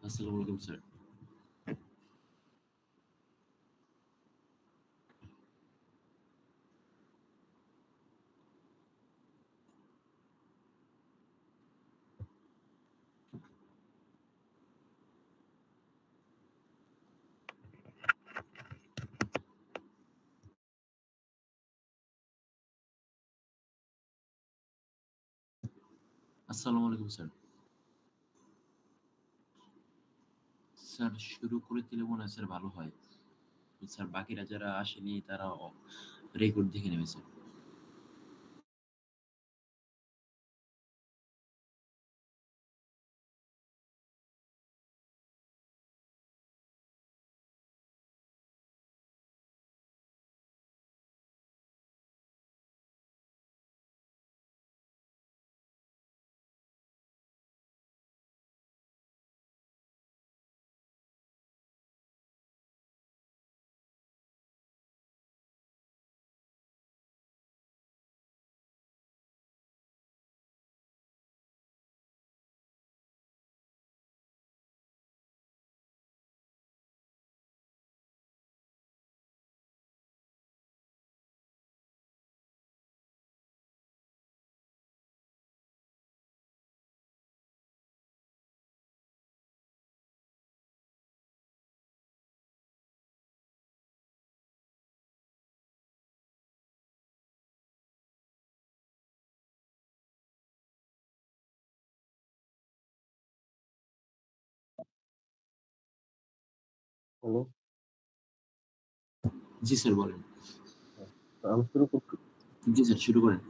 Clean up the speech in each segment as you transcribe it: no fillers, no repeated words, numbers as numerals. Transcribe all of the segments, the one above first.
আসসালামু আলাইকুম স্যার। আসসালামু আলাইকুম স্যার। স্যার শুরু করে দিলে মনে হয় স্যার ভালো হয়। স্যার বাকিরা যারা আসেনি তারা রেকর্ড দেখে নেবে স্যার। হ্যালো, জি স্যার বলেন। হ্যাঁ, আমি শুরু করছি। জি স্যার শুরু করেন।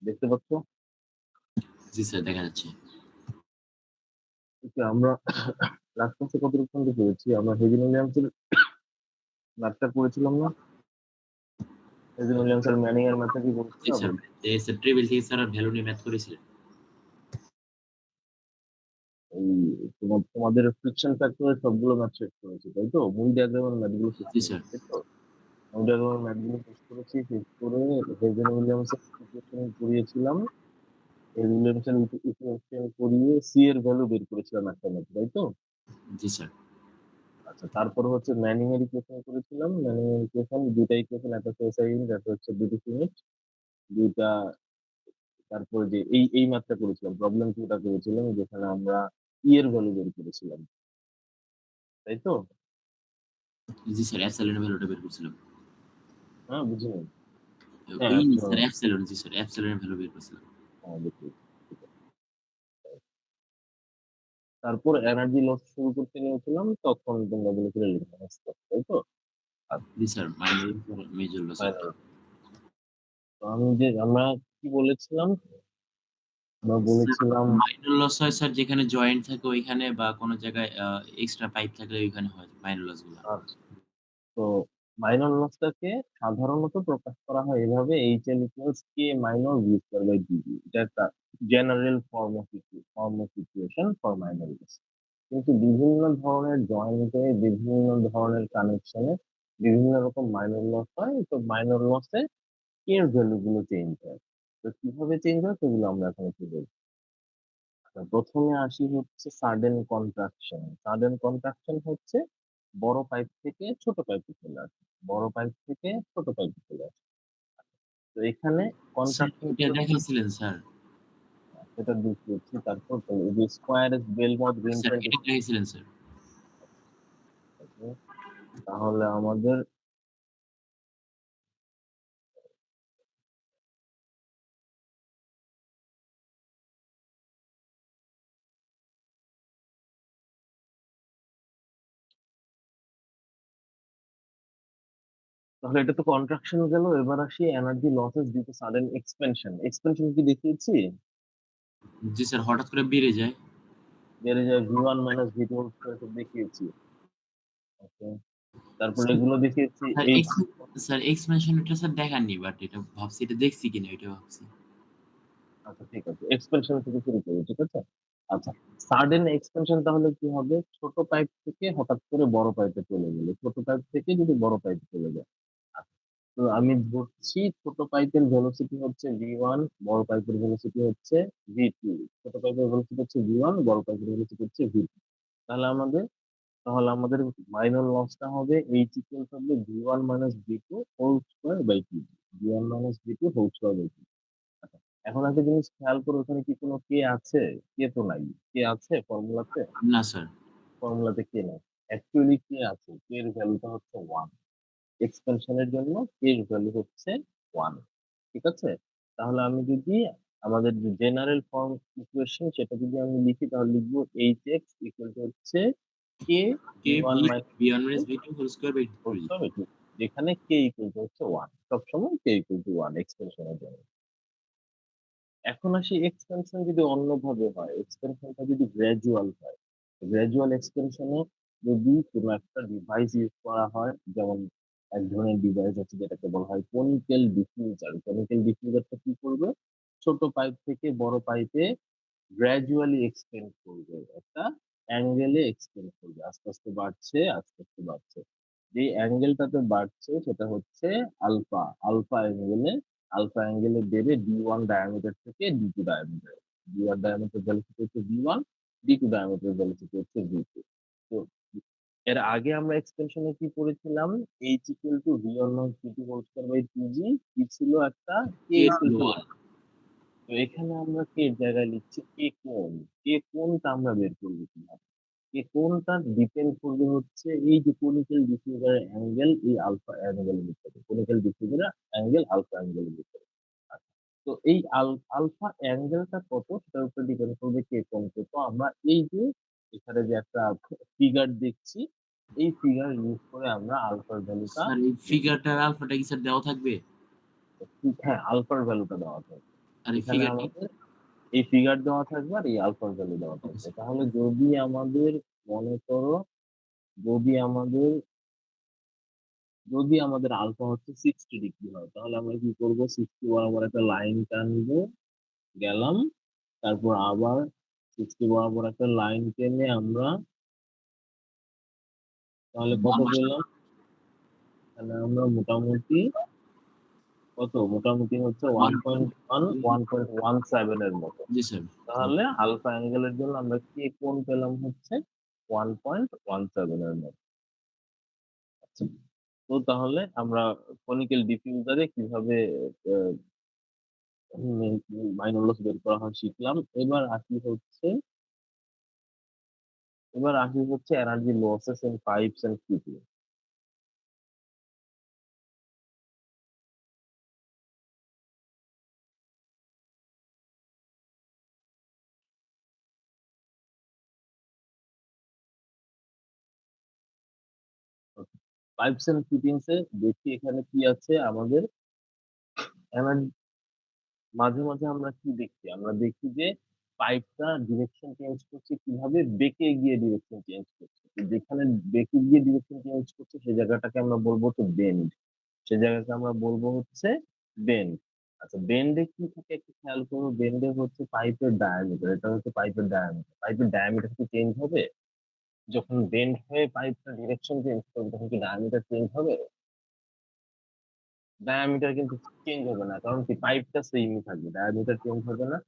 দেখতে পাচ্ছ? জি স্যার দেখা যাচ্ছে। ওকে, আমরা লাস্ট ক্লাসে কতটুকু পর্যন্ত পেরেছি? আমরা হেভিন উইলিয়ামসের ম্যাথটা পড়েছিলাম না? হেভিন উইলিয়ামসের ম্যানিং এর ম্যাথটা কি জি পড়েছিলাম? স্যার। স্যার টেবিল থেকে স্যার ভ্যালু নিয়ে ম্যাথ করেছিলেন। এই তোমাদের ফ্রিকশন ফ্যাক্টরের সবগুলো ম্যাথ শেষ করেছি, তাই তো? মুভি ডায়াগ্রামের ম্যাথগুলো শেষ জি স্যার। করেছি, তাই তো? মুভি ডায়াগ্রামের ম্যাথগুলো শেষ করেছি, শেষ করে হেভিন উইলিয়ামসের ইকুয়েশন করিয়েছিলাম। হেভিন উইলিয়ামসের ইকুয়েশন করিয়ে সি এর ভ্যালু বের করেছিলাম একটা ম্যাথ, তাই তো? জি স্যার। আচ্ছা, তারপর হচ্ছে ম্যানিং এর ইকুয়েশন করেছিলাম। ম্যানিং এর ইকুয়েশন দুইটা ইকুয়েশন, একটা এসআই ইউনিট, একটা হচ্ছে ডিফিনিট, দুইটা। তারপরে যে এই ম্যাথটা করেছিলাম, প্রবলেম টুটা করেছিলাম, যেখানে আমরা ই এর ভ্যালু বের করেছিলাম, তাই তো? জি স্যার এপসাইলনের ভ্যালুটা বের করছিলাম। হ্যাঁ, বুঝিনি। হ্যাঁ, ওই আপনার স্যার এপসাইলন জি স্যার এপসাইলনের ভ্যালু বের করছিলাম। হ্যাঁ, বুঝছি। ঠিক আছে। তারপর এনার্জি লস শুরু করতে নিয়েছিলাম, তখন তোমরা বলেছিলে লিমিট, তাই তো? আর জি স্যার মাইনর মেজর লস একটা। ফাইনাল, আমরা কি বলেছিলাম? আমরা স্যার বলেছিলাম মাইনর লস হয় স্যার যেখানে জয়েন্ট থাকে ওইখানে বা কোন জায়গায় এক্সট্রা পাইপ থাকলে ওইখানে হয় মাইনর লস গুলা। আচ্ছা, তো মাইনর লসটাকে সাধারণত প্রকাশ করা হয় এভাবে: HL equals K minor V square by DV. এটা একটা general form of equation for minor loss. কিন্তু বিভিন্ন ধরনের জয়েন্টে, বিভিন্ন ধরনের কানেকশনে বিভিন্ন রকম মাইনর লস হয়। তো মাইনর লসে কে এর ভ্যালু গুলো চেঞ্জ হয়। তো কিভাবে চেঞ্জ হয় সেগুলো আমরা এখন একটু দেখব। আচ্ছা, প্রথমে আসি হচ্ছে সাডেন কন্ট্রাকশন। সাডেন কন্ট্রাকশন হচ্ছে বড় পাইপ থেকে ছোট পাইপে চলে আসে, বড় পাইপ থেকে ছোট পাইপে চলে আসে। তো এখানে স্যার কন্ট্রাকশন এটা দেখাইছিলেন স্যার। সেটা দেখিয়েছি। তারপর তো এই যে square Belmont green sir point, এটা দেখাইছিলেন স্যার। তাহলে আমাদের তাহলে এটা তো কন্ট্রাকশন গেল। এবার আসি energy losses due to sudden expansion. Expansion কি দেখিয়েছি? জি স্যার, হঠাৎ করে বেড়ে যায়। বেড়ে যায় V1 minus V2 whole square তো দেখিয়েছি। ওকে। তারপরে স্যার এগুলো দেখিয়েছি sir H x sir expansion এটা স্যার দেখাননি, বাট এটা ভাবছি এটা দেখছি কিনা এটা ভাবছি। আচ্ছা ঠিক আছে। এক্সপেনশন থেকে শুরু করি, ঠিক আছে? আচ্ছা, সাডেন এক্সপেনশন তাহলে কি হবে? ছোট পাইপ থেকে হঠাৎ করে বড় পাইপে চলে গেলে, ছোট পাইপ থেকে যদি বড় পাইপে চলে যায়। আচ্ছা, তো আমি ধরছি ছোট পাইপের ভেলোসিটি হচ্ছে V1, বড় পাইপের ভেলোসিটি হচ্ছে V2। ছোট পাইপের ভেলোসিটি হচ্ছে V1, বড় পাইপের ভেলোসিটি হচ্ছে V2। তাহলে আমাদের তাহলে আমাদের মাইনর লসটা হবে H ইকুয়ালস হবে V1 minus V2 whole square by 2। V1 minus V2 whole square by 2। আচ্ছা, এখন একটা জিনিস খেয়াল করো, ওখানে কি কোনো কে আছে? কে তো নাই। কে আছে ফর্মুলাতে? না স্যার। ফর্মুলাতে কে নাই। অ্যাকচুয়ালি কে আছে? কে এর ভ্যালুটা হচ্ছে 1। এক্সপেনশনের জন্য কে এর ভ্যালু হচ্ছে 1। ঠিক আছে? তাহলে আমি যদি আমাদের যে জেনারেল ফর্ম ইকুয়েশন সেটা যদি আমি লিখি তাহলে লিখবো hx ইকুয়াল টু হচ্ছে K K v1 V minus V1 v2 minus V2 whole square by whole 3। Square by 2, যেখানে কে ইকুয়াল টু হচ্ছে 1। সবসময় কে ইকুয়াল টু 1 এক্সপেনশনের জন্য। এখন আসি এক্সপেনশন যদি অন্যভাবে হয়, এক্সপেনশনটা যদি গ্র্যাজুয়াল হয়। গ্র্যাজুয়াল এক্সপেনশনে যদি কোনো একটা ডিভাইস ইউজ করা হয়, যেমন এক ধরনের ডিভাইস আছে যেটাকে বলা হয় কনিক্যাল ডিফিউজার। কনিক্যাল ডিফিউজারটা কি করবে? ছোট পাইপ থেকে বড় পাইপে গ্র্যাজুয়ালি এক্সটেন্ড করবে, একটা অ্যাঙ্গেলে এক্সটেন্ড করবে, আস্তে আস্তে বাড়ছে, আস্তে আস্তে বাড়ছে। যে অ্যাঙ্গেলটাতে বাড়ছে সেটা হচ্ছে আলফা। আলফা অ্যাঙ্গেলে বেড়ে D1 ডায়ামিটার থেকে D2 diameter. D1 diameter velocity হচ্ছে V1, D2 ডায়ামিটার ভেলোসিটি হচ্ছে V2। তো এর আগে আমরা এক্সটেনশনে কি করেছিলাম? H equal to V1 not V2 whole square by 2G কি ছিল একটা? K কে ইকুয়াল ছিল টু 1। 1। তো এখানে আমরা কে এর জায়গায় লিখছি কে কোণ। কে কোণটা আমরা বের করবো কিভাবে? কে কোণটা ডিপেন্ড করবে হচ্ছে এই যে কনিক্যাল ডিফিউজারের অ্যাঙ্গেল, এই আলফা অ্যাঙ্গেলের ভিতরে। কনিক্যাল ডিফিউজারের অ্যাঙ্গেল আলফা অ্যাঙ্গেলের ভিতরে। আচ্ছা, তো এই আলফা অ্যাঙ্গেলটা কত সেটার উপর ডিপেন্ড করবে কে কোণ কত। আমরা এই যে এখানে যে একটা ফিগার দেখছি, এই ফিগার ইউজ করে আমরা আলফার ভ্যালুটা স্যার এই ফিগারটার আলফাটা কি স্যার দেওয়া থাকবে? হ্যাঁ, আলফার ভ্যালুটা দেওয়া থাকবে। আর এই এখানে ফিগারটা আমাদের এই ফিগার দেওয়া থাকবে আর এই আলফার ভ্যালু দেওয়া ওকে থাকবে। স্যার। তাহলে যদি আমাদের মনে করো, যদি আমাদের যদি আমাদের আলফা হচ্ছে 60 ডিগ্রি হয়, তাহলে আমরা কি করবো? 60 বরাবর একটা লাইন টানবো, গেলাম। তারপর আবার 60 বরাবর একটা লাইন টেনে আমরা তাহলে কত বাম পাশে পেলাম? তাহলে আমরা মোটামুটি মোটামুটি হচ্ছে 1.1 1.17 এর মতো। জি স্যার। তাহলে আলফা অ্যাঙ্গেলের জন্য আমরা কি কোণ পেলাম হচ্ছে 1.17 এর মতো। আচ্ছা, তো তাহলে আমরা কনিক্যাল ডিফিউজারে কিভাবে মাইনর লস বের করা হয় শিখলাম। এবার আসি হচ্ছে energy losses in pipes and fitting. Pipes and fittings এ দেখি এখানে কি আছে আমাদের। এনার্জি মাঝে মাঝে আমরা কি দেখি? আমরা দেখি যে পাইপটা ডিরেকশন চেঞ্জ করছে কিভাবে? বেঁকে গিয়ে ডিরেকশন চেঞ্জ করছে। তো যেখানে বেঁকে গিয়ে ডিরেকশন চেঞ্জ করছে সেই জায়গাটাকে আমরা বলবো তো বেন্ড। সেই জায়গাকে আমরা বলবো হচ্ছে বেন্ড। আচ্ছা, বেন্ডে কি থাকে একটু খেয়াল করো। বেন্ডে হচ্ছে পাইপের ডায়ামিটার। এটা হচ্ছে পাইপের ডায়ামিটার। পাইপের ডায়ামিটার কি চেঞ্জ হবে? যখন বেন্ড হয়ে পাইপটা ডিরেকশন চেঞ্জ করবে তখন কি ডায়ামিটার চেঞ্জ হবে? ডায়ামিটার কিন্তু চেঞ্জ হবে না, কারণ কি পাইপটা সেমই থাকবে, ডায়ামিটার চেঞ্জ হবে না।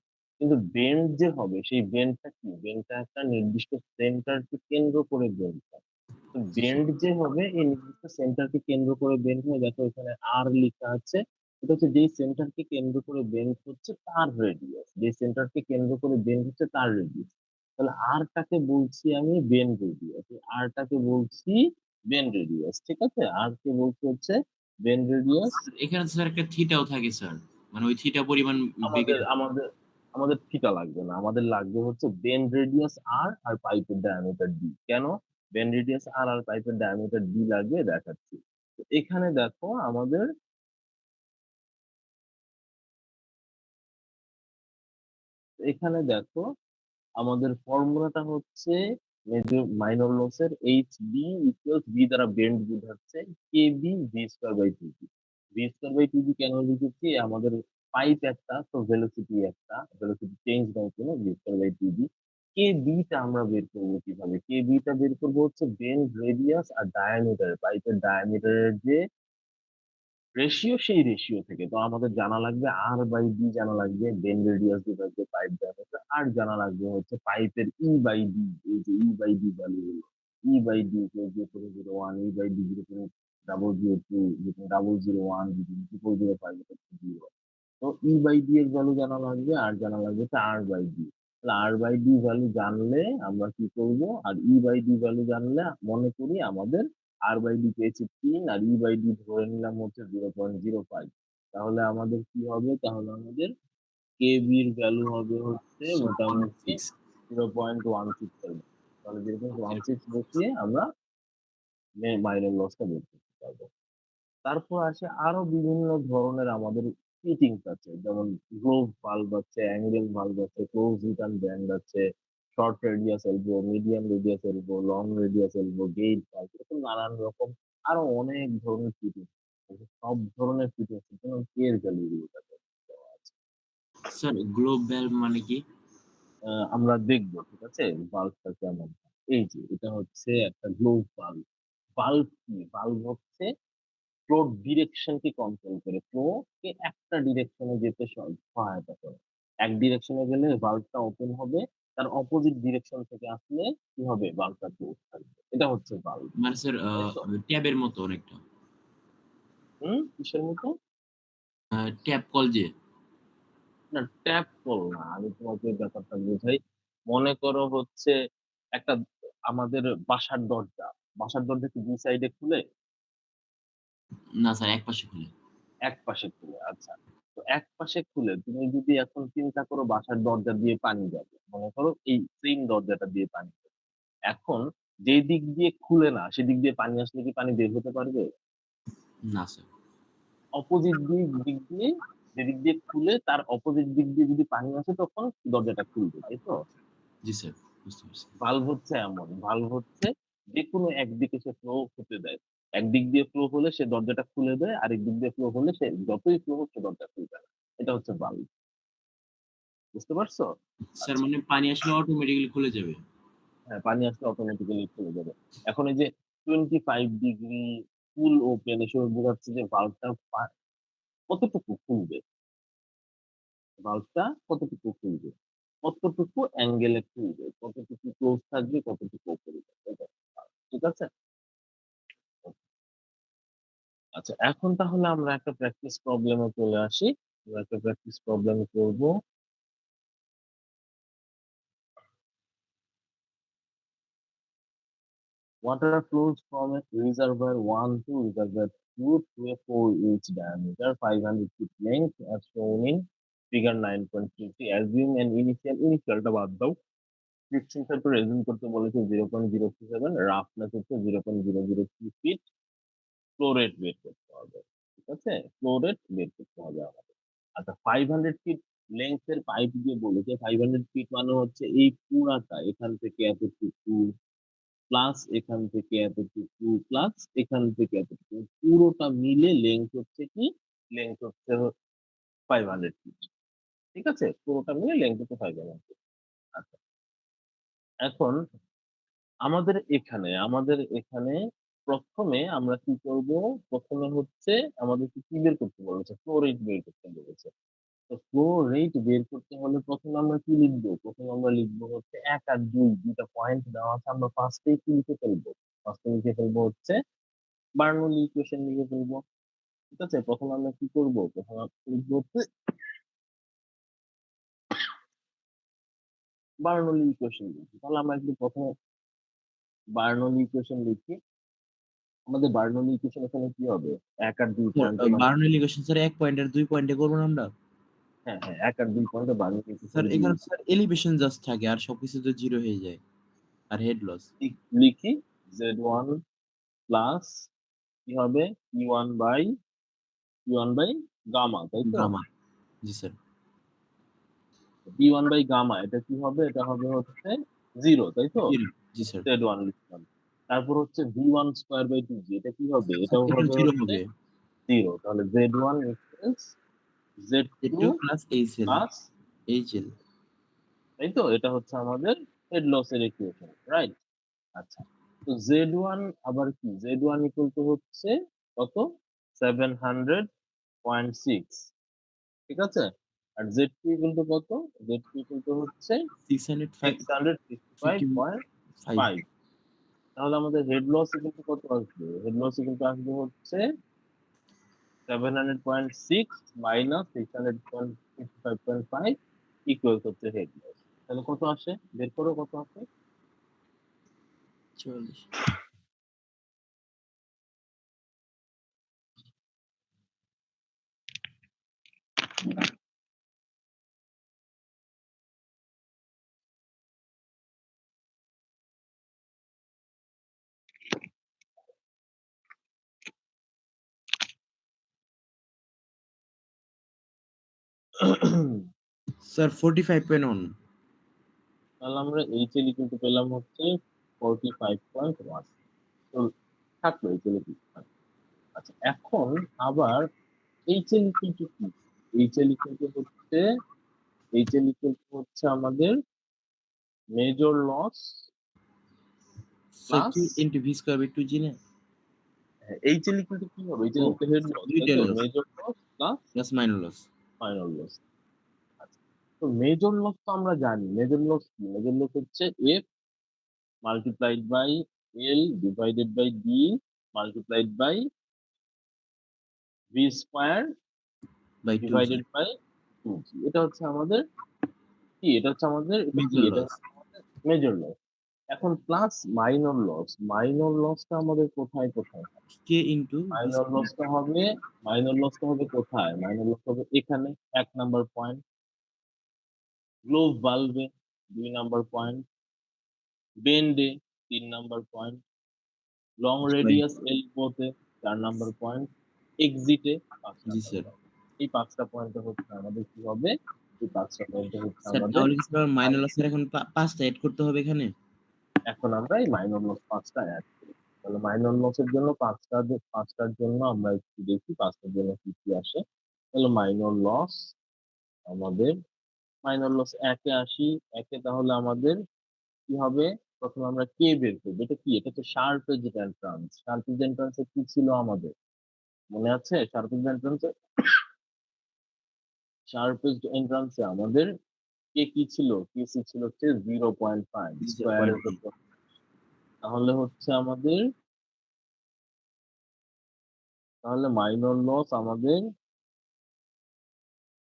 কিন্তু বেন্ড যে হবে সেই বেন্ডটা কি? বেন্ডটা একটা নির্দিষ্ট সেন্টারকে কেন্দ্র করে বেন্ড হয়। তো বেন্ড যে হবে এই নির্দিষ্ট সেন্টারকে কেন্দ্র করে বেন্ড হয়। দেখো এখানে আর লেখা আছে। এটা হচ্ছে যেই সেন্টারকে কেন্দ্র করে বেন্ড হচ্ছে তার রেডিয়াস। যে সেন্টারকে কেন্দ্র করে বেন্ড হচ্ছে তার রেডিয়াস। তাহলে আরটাকে বলছি আমি বেন্ড রেডিয়াস। আরটাকে বলছি বেন্ড রেডিয়াস। ঠিক আছে? আর কে বলছি হচ্ছে বেন্ড রেডিয়াস। এখানে তো স্যার একটা থিটাও থাকে স্যার। মানে ওই থিটা পরিমাণ বেগে আমাদের আমাদের আমাদের থিটা লাগবে না, আমাদের লাগবে হচ্ছে বেন্ড রেডিয়াস আর আর পাইপের ডায়ামিটার ডি। কেন বেন্ড রেডিয়াস আর আর পাইপের ডায়ামিটার ডি লাগবে দেখাচ্ছি। তো এখানে দেখো আমাদের এখানে দেখো আমাদের ফর্মুলাটা হচ্ছে মেজর মাইনর লসের এইচ বি ইকুয়ালস বি দ্বারা বেন্ড বোঝাচ্ছে K B V square by two g. V square by two g কেন লিখেছি, আমাদের পাইপ একটা, তো ভেলোসিটি একটা, ভেলোসিটি চেঞ্জ নয় কোনো, V square by two B. K beta আমরা বের করবো কিভাবে? কে বিটা বের করবো হচ্ছে বেন্ড রেডিয়াস আর ডায়ামিটার, পাইপের ডায়ামিটারের যে রেশিও, সেই রেশিও থেকে। তো আমাদের জানা লাগবে আর বাই ডি, জানা লাগবে bend radius divide by pipe diameter, আর জানা লাগবে হচ্ছে পাইপের ই বাই ডি, এই যে ই বাই ডি ভ্যালু হলো e by D, 0.01, e by D 0.002, 0.001, 0.005, 0। তো ই বাই ডি এর ভ্যালু জানা লাগবে, আর জানা লাগবে হচ্ছে আর বাই ডি। তাহলে আর বাই ডি ভ্যালু জানলে আমরা কি করব, আর ই বাই ডি ভ্যালু জানলে মনে করি আমাদের আর বাই ডি পেয়েছি 3, আর ই বাই ডি ধরে নিলাম হচ্ছে 0.05। তাহলে আমাদের কি হবে, তাহলে আমাদের কে বি এর ভ্যালু হবে হচ্ছে মোটামুটি 6 0.16 হবে। তাহলে ওকে 0.16 বসিয়ে আমরা মাইনের লসটা বের করতে পারবো। তারপর আসে আরো বিভিন্ন ধরনের আমাদের ফিটিংস আছে, যেমন গ্লোভ ভালভ আছে, অ্যাঙ্গেল ভালভ আছে, ক্লোজ রিটার্ন ব্যান্ড আছে, short radius elbow, medium radius elbow, long radius elbow, gate valve, এরকম নানান রকম আরো অনেক ধরনের ফিটিংস। সব ধরনের ফিটিংস এর জন্য কে এর ভ্যালু দেওয়া আছে। স্যার গ্লোব ভ্যালভ মানে কি? আমরা দেখবো, ঠিক আছে, বাল্বটা কেমন। এই যে এটা হচ্ছে একটা গ্লোভ বাল্ব। বাল্ব কি? বাল্ব হচ্ছে ফ্লোর ডিরেকশনকে কন্ট্রোল করে, ফ্লো কে একটা ডিরেকশনে যেতে সহায়তা করে। এক ডিরেকশনে গেলে বাল্বটা ওপেন হবে, তার অপোজিট ডিরেকশন থেকে আসলে কি হবে, বাল্বটা ক্লোজ থাকবে। এটা হচ্ছে বাল্ব, মানে স্যার তাই তো? ট্যাবের মতো অনেকটা। কিসের মতো? ট্যাপ কল যে। না, ট্যাপ কল না, আমি তোমাকে ব্যাপারটা বোঝাই। মনে করো হচ্ছে একটা আমাদের বাসার দরজা, বাসার দরজা কি দুই সাইডে খুলে? না স্যার একপাশে খুলে। এক পাশে খুলে, আচ্ছা। তো এক পাশে খুলে তুমি যদি এখন চিন্তা করো বাসার দরজা দিয়ে পানি যাবে, মনে করো এই সেম দরজাটা দিয়ে পানি যাবে। এখন যে দিক দিয়ে খুলে না সেদিক দিয়ে পানি আসলে কি পানি বের হতে পারবে? না স্যার। অপোজিট দিক দিক দিয়ে, যেদিক দিয়ে খুলে তার অপোজিট দিক দিয়ে যদি পানি আসে তখন দরজাটা খুলবে, তাই তো? জি স্যার, বুঝতে পারছি। ভালভ হচ্ছে এমন, ভালভ হচ্ছে যেকোনো একদিকে সে ফ্লো হতে দেয়। একদিক দিয়ে ফ্লো হলে সে দরজাটা খুলে দেয়, আরেক দিক দিয়ে ফ্লো হলে সে যতই ফ্লো হোক সে দরজা খুলবে না। এটা হচ্ছে ভালভ। বুঝতে পারছো? স্যার আচ্ছা। মানে পানি আসলে অটোমেটিক্যালি খুলে যাবে। হ্যাঁ, পানি আসলে অটোমেটিক্যালি খুলে যাবে। এখন এই যে 25 ডিগ্রি ফুল ওপেন, এসব বোঝাচ্ছে যে ভালভটা কতটুকু খুলবে, ভালভটা কতটুকু খুলবে, কতটুকু অ্যাঙ্গেলে খুলবে, কতটুকু ক্লোজ থাকবে, কতটুকু ওপেন থাকবে। ঠিক আছে? আচ্ছা, এখন তাহলে আমরা একটা প্র্যাকটিস প্রবলেমে চলে আসি। আমরা একটা প্র্যাকটিস প্রবলেম করব। Water flows from a reservoir 1 to reservoir 2 through a 4-inch diameter, 500 feet length, as shown in figure 9.33. Assume an initialটা বাদ দাও। ডিসটেন্সের উপর assume করতে বলেছে 0.037, রাফনেস হচ্ছে 0.003 ফিট। ফ্লো রেট বের করতে হবে। ঠিক আছে? ফ্লো রেট বের করতে হবে আমাদের। আচ্ছা, 500 ফিট লেংথ এর পাইপ দিয়ে বলেছে, 500 ফিট মানে হচ্ছে এই পুরাটা, এখান থেকে এতটুকু প্লাস এখান থেকে এতটুকু প্লাস এখান থেকে এতটুকু, পুরোটা মিলে লেংথ হচ্ছে কি, লেংথ হচ্ছে 500 ফিট। ঠিক আছে, পুরোটা মিলে লেংথ হচ্ছে 500 ফিট। আচ্ছা, এখন আমাদের এখানে প্রথমে আমরা কি করব, প্রথমে হচ্ছে আমাদেরকে কি বের করতে বলেছে, ফ্লো রেট বের করতে বলেছে। তো ফ্লো রেট বের করতে হলে প্রথমে আমরা কি লিখবো, প্রথমে আমরা লিখবো হচ্ছে 1 আর 2, দুইটা পয়েন্ট দেওয়া আছে, আমরা ফার্স্টেই কি লিখে ফেলবো, ফার্স্টে লিখে ফেলবো হচ্ছে বার্নৌলি ইকুয়েশন লিখে ফেলবো। ঠিক আছে, প্রথমে আমরা কি করবো, প্রথমে আমরা লিখবো হচ্ছে বার্নৌলি ইকুয়েশন লিখি। তাহলে আমরা একটু প্রথমে বার্নৌলি ইকুয়েশন লিখি। আমাদের বার্নৌলি ইকুয়েশন এখানে কি হবে, 1 আর 2 স্যার পয়েন্টের মানে, বার্নৌলি ইকুয়েশন স্যার ১ পয়েন্ট আর ২ পয়েন্টে করব না আমরা? হ্যাঁ হ্যাঁ, 1 আর 2 পয়েন্টে বার্নৌলি ইকুয়েশন স্যার দিয়ে এখানে স্যার এলিভেশন জাস্ট থাকে আর সবকিছু তো 0 হয়ে যায়। আর হেড লস। লিখি z1 প্লাস কি হবে, p1 বাই গামা, তাই তো? গামা। জি স্যার। B1 বাই গামা এটা কি হবে? এটা হবে হচ্ছে 0, তাই তো? 0 জি স্যার। Z1 লিখলাম। তারপর হচ্ছে V1 স্কয়ার বাই 2G এটা কি হবে? স্যার এটাও এটাও হবে 0 হচ্ছে হবে। 0 তাহলে Z1 equals Z2 Z2 plus HL, plus HL তাই তো? এটা হচ্ছে আমাদের হেড লস এর ইকুয়েশন, রাইট? আচ্ছা। তো Z1 আবার কি? Z1 ইকুয়াল টু হচ্ছে কত? 700.6 ঠিক আছে? আর Z2 ইকুয়াল টু কত? Z2 ইকুয়াল টু হচ্ছে 655 665.5 তাহলে আমাদের হেড লস কিন্তু কত আসবে? হেড লস কিন্তু আসবে হচ্ছে 700.6 মাইনাস 665.5 ইকুয়ালস হচ্ছে হেড লস। তাহলে কত আসে? বের করো কত আসে? 44 স্যার 45.1 তাহলে আমরা HL কিন্তু পেলাম হচ্ছে 45.1 তো থাকলো HL আচ্ছা এখন আবার HL কিন্তু কি? HL কিন্তু হচ্ছে HL কিন্তু হচ্ছে আমাদের মেজর লস স্যার প্লাস কি into V square by 2 G না? HL কিন্তু কি হবে? ও HL তো হেড লস তাই দুইটার তো? Loss major loss plus plus minor loss. Final loss. আচ্ছা তো মেজর লস তো আমরা জানি মেজর লস কি? মেজর লস হচ্ছে F multiplied by L divided by D multiplied by V square by 2 G divided by 2G এটা হচ্ছে আমাদের কি? এটা হচ্ছে আমাদের এটা কি? মেজর এটা লস। হচ্ছে আমাদের মেজর লস। এখন প্লাস মাইনর লস। মাইনর লসটা আমাদের কোথায় কোথায়? কে ইনটু ভি মাইনর স্কয়ার লসটা হবে মাইনর লসটা হবে কোথায়? মাইনর লস হবে এখানে 1 নাম্বার পয়েন্ট, গ্লোভ বাল্বে 2 নাম্বার পয়েন্ট, বেন্ডে 3 number point, long by radius এলবোতে 4 নাম্বার পয়েন্ট, এক্সিটে 5 জি নাম্বার স্যার। পয়েন্ট। এই 5টা পয়েন্টে হচ্ছে আমাদের কি হবে? এই 5টা পয়েন্টে হচ্ছে স্যার আমাদের তাহলে কি স্যার মাইনর লসের এখন 5 টা এড করতে হবে এখানে? এখন আমরা এই মাইনর লস 5টা এড করি। তাহলে মাইনর লসের জন্য 5টার জন্য আমরা একটু দেখি 5টার জন্য কি কি আসে। তাহলে মাইনর লস আমাদের মাইনর লস 1 এ আসি। 1 এ তাহলে আমাদের কি হবে? প্রথমে আমরা কে বের করব। এটা কি? এটা হচ্ছে শার্পেজ এন্ট্রান্স। শার্পেজ এন্ট্রান্স এ কি ছিল আমাদের? মনে আছে? শার্পেজ এন্ট্রান্স এ আমাদের কে কি ছিল? কেসি ছিল হচ্ছে 0.5 জি স্যার স্কয়ার এর 0.5 উপর। তাহলে হচ্ছে আমাদের তাহলে মাইনর লস আমাদের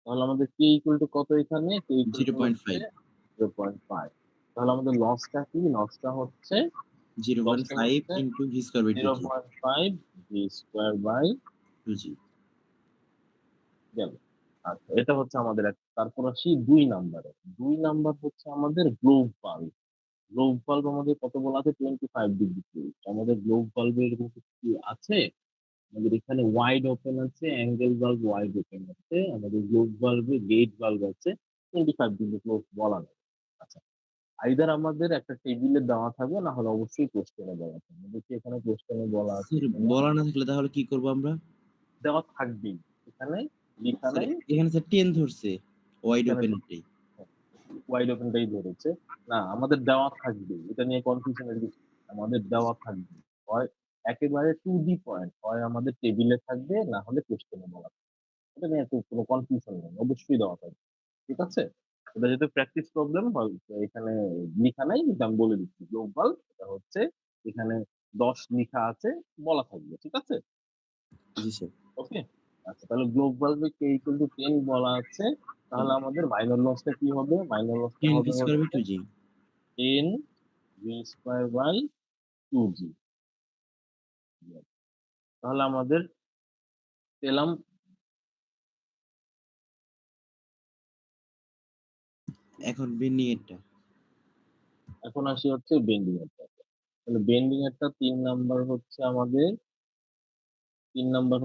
তাহলে আমাদের কে ইকুয়াল টু কত এখানে? কে ইকুয়াল টু হচ্ছে 0.5 0.5 তাহলে আমাদের লসটা কি? লসটা হচ্ছে 0.5 into V square by 2 G 0.5 V square by 2 G গেল। আচ্ছা এটা হচ্ছে আমাদের তারপর আসি 2 নাম্বারে। 2 নাম্বার হচ্ছে আমাদের গ্লোভ বাল্ব। গ্লোভ বাল্ব আমাদের কত বলা আছে? 25 ডিগ্রি সেলসিয়াস। আমাদের গ্লোভ বাল্বের মধ্যে কি আছে? আমাদের এখানে ওয়াইড ওপেন আছে, অ্যাঙ্গেল বাল্ব ওয়াইড ওপেন আছে, আমাদের গ্লোভ বাল্বে গেট বাল্ব আছে, 25 ডিগ্রি ক্লোজ বলা নেই। আচ্ছা আইদার আমাদের একটা টেবিলে দেওয়া থাকবে না হলে অবশ্যই কোশ্চেনে দেওয়া থাকবে। দেখি এখানে কোশ্চেনে বলা আছে স্যার কিনা। বলা না থাকলে তাহলে কি করব আমরা? দেওয়া থাকবেই। এখানে লেখা স্যার নাই। এখানে স্যার 10 ধরছে ওয়াইড এখানে ওপেন এটাই। ওয়াইড ওপেনটাই ধরেছে। না আমাদের দেওয়া থাকবে। এটা নিয়ে কনফিউশন এর কিছু নেই। আমাদের দেওয়া থাকবে। হয় একেবারে টু দি পয়েন্ট হয় আমাদের টেবিলে থাকবে না হলে কোশ্চেনে বলা থাকবে। এটা নিয়ে তো কোনো কনফিউশন নেই। অবশ্যই দেওয়া থাকবে। ঠিক আছে? এটা যেহেতু প্র্যাকটিস প্রবলেম হয় এখানে লিখা নাই কিন্তু আমি বলে দিচ্ছি গ্লোবাল এটা হচ্ছে এখানে 10 লিখা আছে বলা থাকবে। ঠিক আছে? জি স্যার। ওকে? আচ্ছা তাহলে গ্লোবাল কে ইকুয়াল টু 10 বলা আছে। তাহলে আমাদের মাইনর লসটা কি হবে? মাইনর লসটা 10 ভি হবে স্কয়ার বাই হচ্ছে 2 জি 10 ভি স্কয়ার বাই 2জি। তাহলে আমাদের পেলাম এখন বেন্ডিং এরটা। এখন আসি হচ্ছে বেন্ডিং এরটা। তাহলে বেন্ডিং এরটা 3 নাম্বার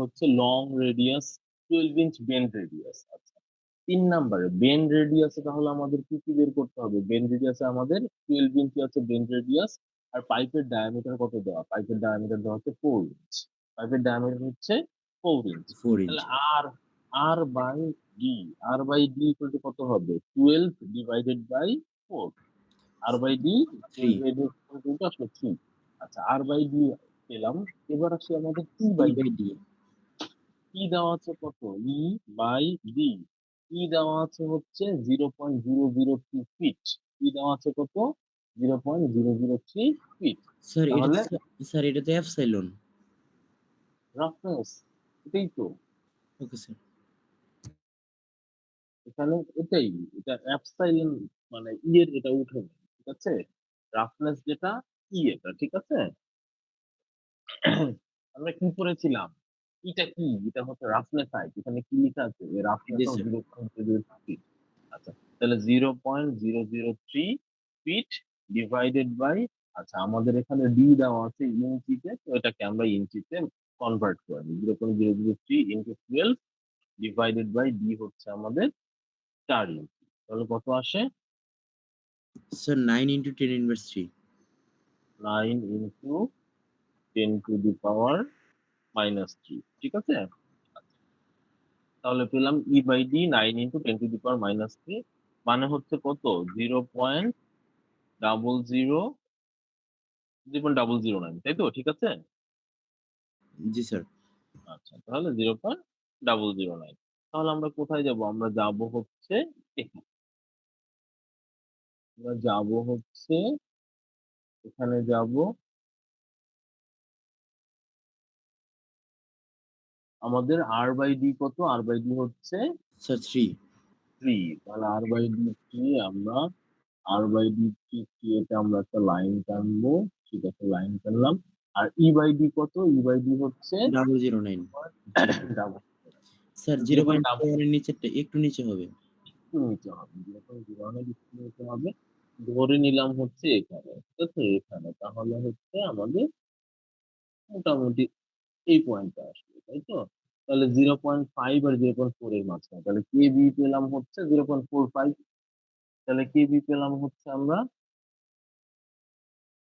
হচ্ছে long radius 12 inch bend radius. আচ্ছা 3 নাম্বারে বেন্ড রেডিয়াসে তাহলে আমাদের কি বের করতে হবে? বেন্ড রেডিয়াসে আমাদের 12 ইঞ্চি আছে বেন্ড রেডিয়াস। আর পাইপের ডায়ামিটার কত দেওয়া? পাইপের ডায়ামিটার দেওয়া হচ্ছে 4 ইঞ্চ। পাইপের ডায়ামিটার হচ্ছে 4 ইঞ্চ। 4 তাহলে ইঞ্চি। আর R by D, R by D equal to কত হবে? 12 divided by 4। R by D 12 3 divided by আসলে 3। আচ্ছা, আর বাই ডি পেলাম। এবার আসি আমাদের টি E bye bye D. D। ই দেওয়া আছে কত? E by D. ই দেওয়া আছে হচ্ছে 0.003 ফিট। ই দেওয়া আছে কত? 0.003 ফিট। স্যার এটা তাহলে তো স্যার এটা তো এপসাইলন। রাফনেস, এটাই তো। Okay sir. এখানে এটাই, এটা এপসাইলন, মানে ই এর এটা উঠে নেই, ঠিক আছে? রাফনেস যেটা, ই এটা, ঠিক আছে? আমরা কি করেছিলাম? এটা কি? এটা হচ্ছে রাফনেস হাইট। এখানে কি লেখা আছে? Roughness G of sir. 0.003। আচ্ছা, তাহলে 0.003 ফিট ডিভাইডেড বাই, আচ্ছা আমাদের এখানে ডি দেওয়া আছে ইঞ্চিতে, তো এটাকে আমরা ইঞ্চিতে কনভার্ট করে নিই। 0.003 ইন্টু 12 ডিভাইডেড বাই ডি হচ্ছে আমাদের 4 ইঞ্চি। তাহলে কত আসে? Sir 9 × 10 inverse 3। 9 into 10 to the power -3, ঠিক আছে? তাহলে পেলাম e by D 9 into 10 to the power -3, মানে হচ্ছে কত? 0.009, তাই তো? ঠিক আছে? জি স্যার। আচ্ছা, তাহলে 0.009। তাহলে আমরা কোথায় যাব? আমরা যাব হচ্ছে এখানে। আমরা যাব হচ্ছে এখানে যাব। আমাদের আর বাই ডি কত? আর বাই ডি হচ্ছে স্যার 3। 3। তাহলে আর বাই ডি 3, আমরা আর বাই ডি 3 এটা আমরা একটা লাইন টানবো। ঠিক আছে, লাইন টানলাম। আর ই বাই ডি কত? ই বাই ডি হচ্ছে 0.009। জি স্যার। ডাবল। স্যার যেহেতু ডাবল 0.7 এর নিচেরটা একটু নিচে হবে। একটু নিতে হবে, যখন গ্রহণের একটু নিতে হবে। ধরে নিলাম হচ্ছে এখানে, ঠিক আছে? এখানে তাহলে হচ্ছে আমাদের মোটামুটি এই পয়েন্টটা আসবে, তাই তো? তাহলে 0.5 আর 0.4 এর মাঝখানে, তাহলে কেবি পেলাম হচ্ছে 0.45। তাহলে কেবি পেলাম হচ্ছে আমরা,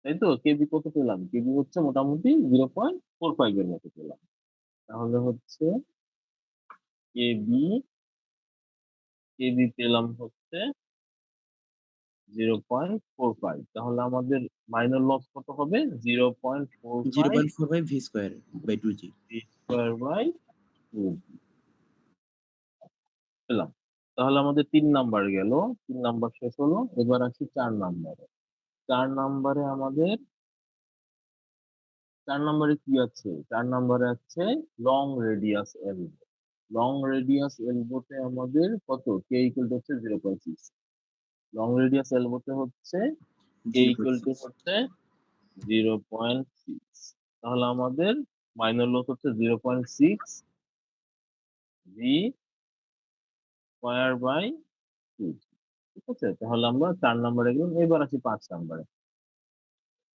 তাই তো? কেবি কত পেলাম? কেবি হচ্ছে মোটামুটি 0.45 এর মতো পেলাম। তাহলে হচ্ছে কেবি, কেবি পেলাম হচ্ছে 0.45। তাহলে আমাদের মাইনর লস কত হবে? 0.45 0.45 V square by 2 G. V square by 2 পেলাম। তাহলে আমাদের 3 নাম্বার গেল। 3 নাম্বার শেষ হলো। এবার আসি 4 নাম্বারে। 4 নাম্বারে আমাদের, 4 নাম্বারে কি আছে? 4 নাম্বারে আছে long radius elbow. Long radius এলবোতে আমাদের কত? কে ইকুয়াল টু হচ্ছে 0.6। লং রেডিয়াস এলবোতে হচ্ছে কে ইকুয়াল টু 0.6। হচ্ছে 0.6। তাহলে আমাদের মাইনর লস হচ্ছে 0.6 ভি স্কয়ার বাই 2। ঠিক আছে? তাহলে আমরা 4 নাম্বারে গেলাম। এবার আসি 5 নাম্বারে।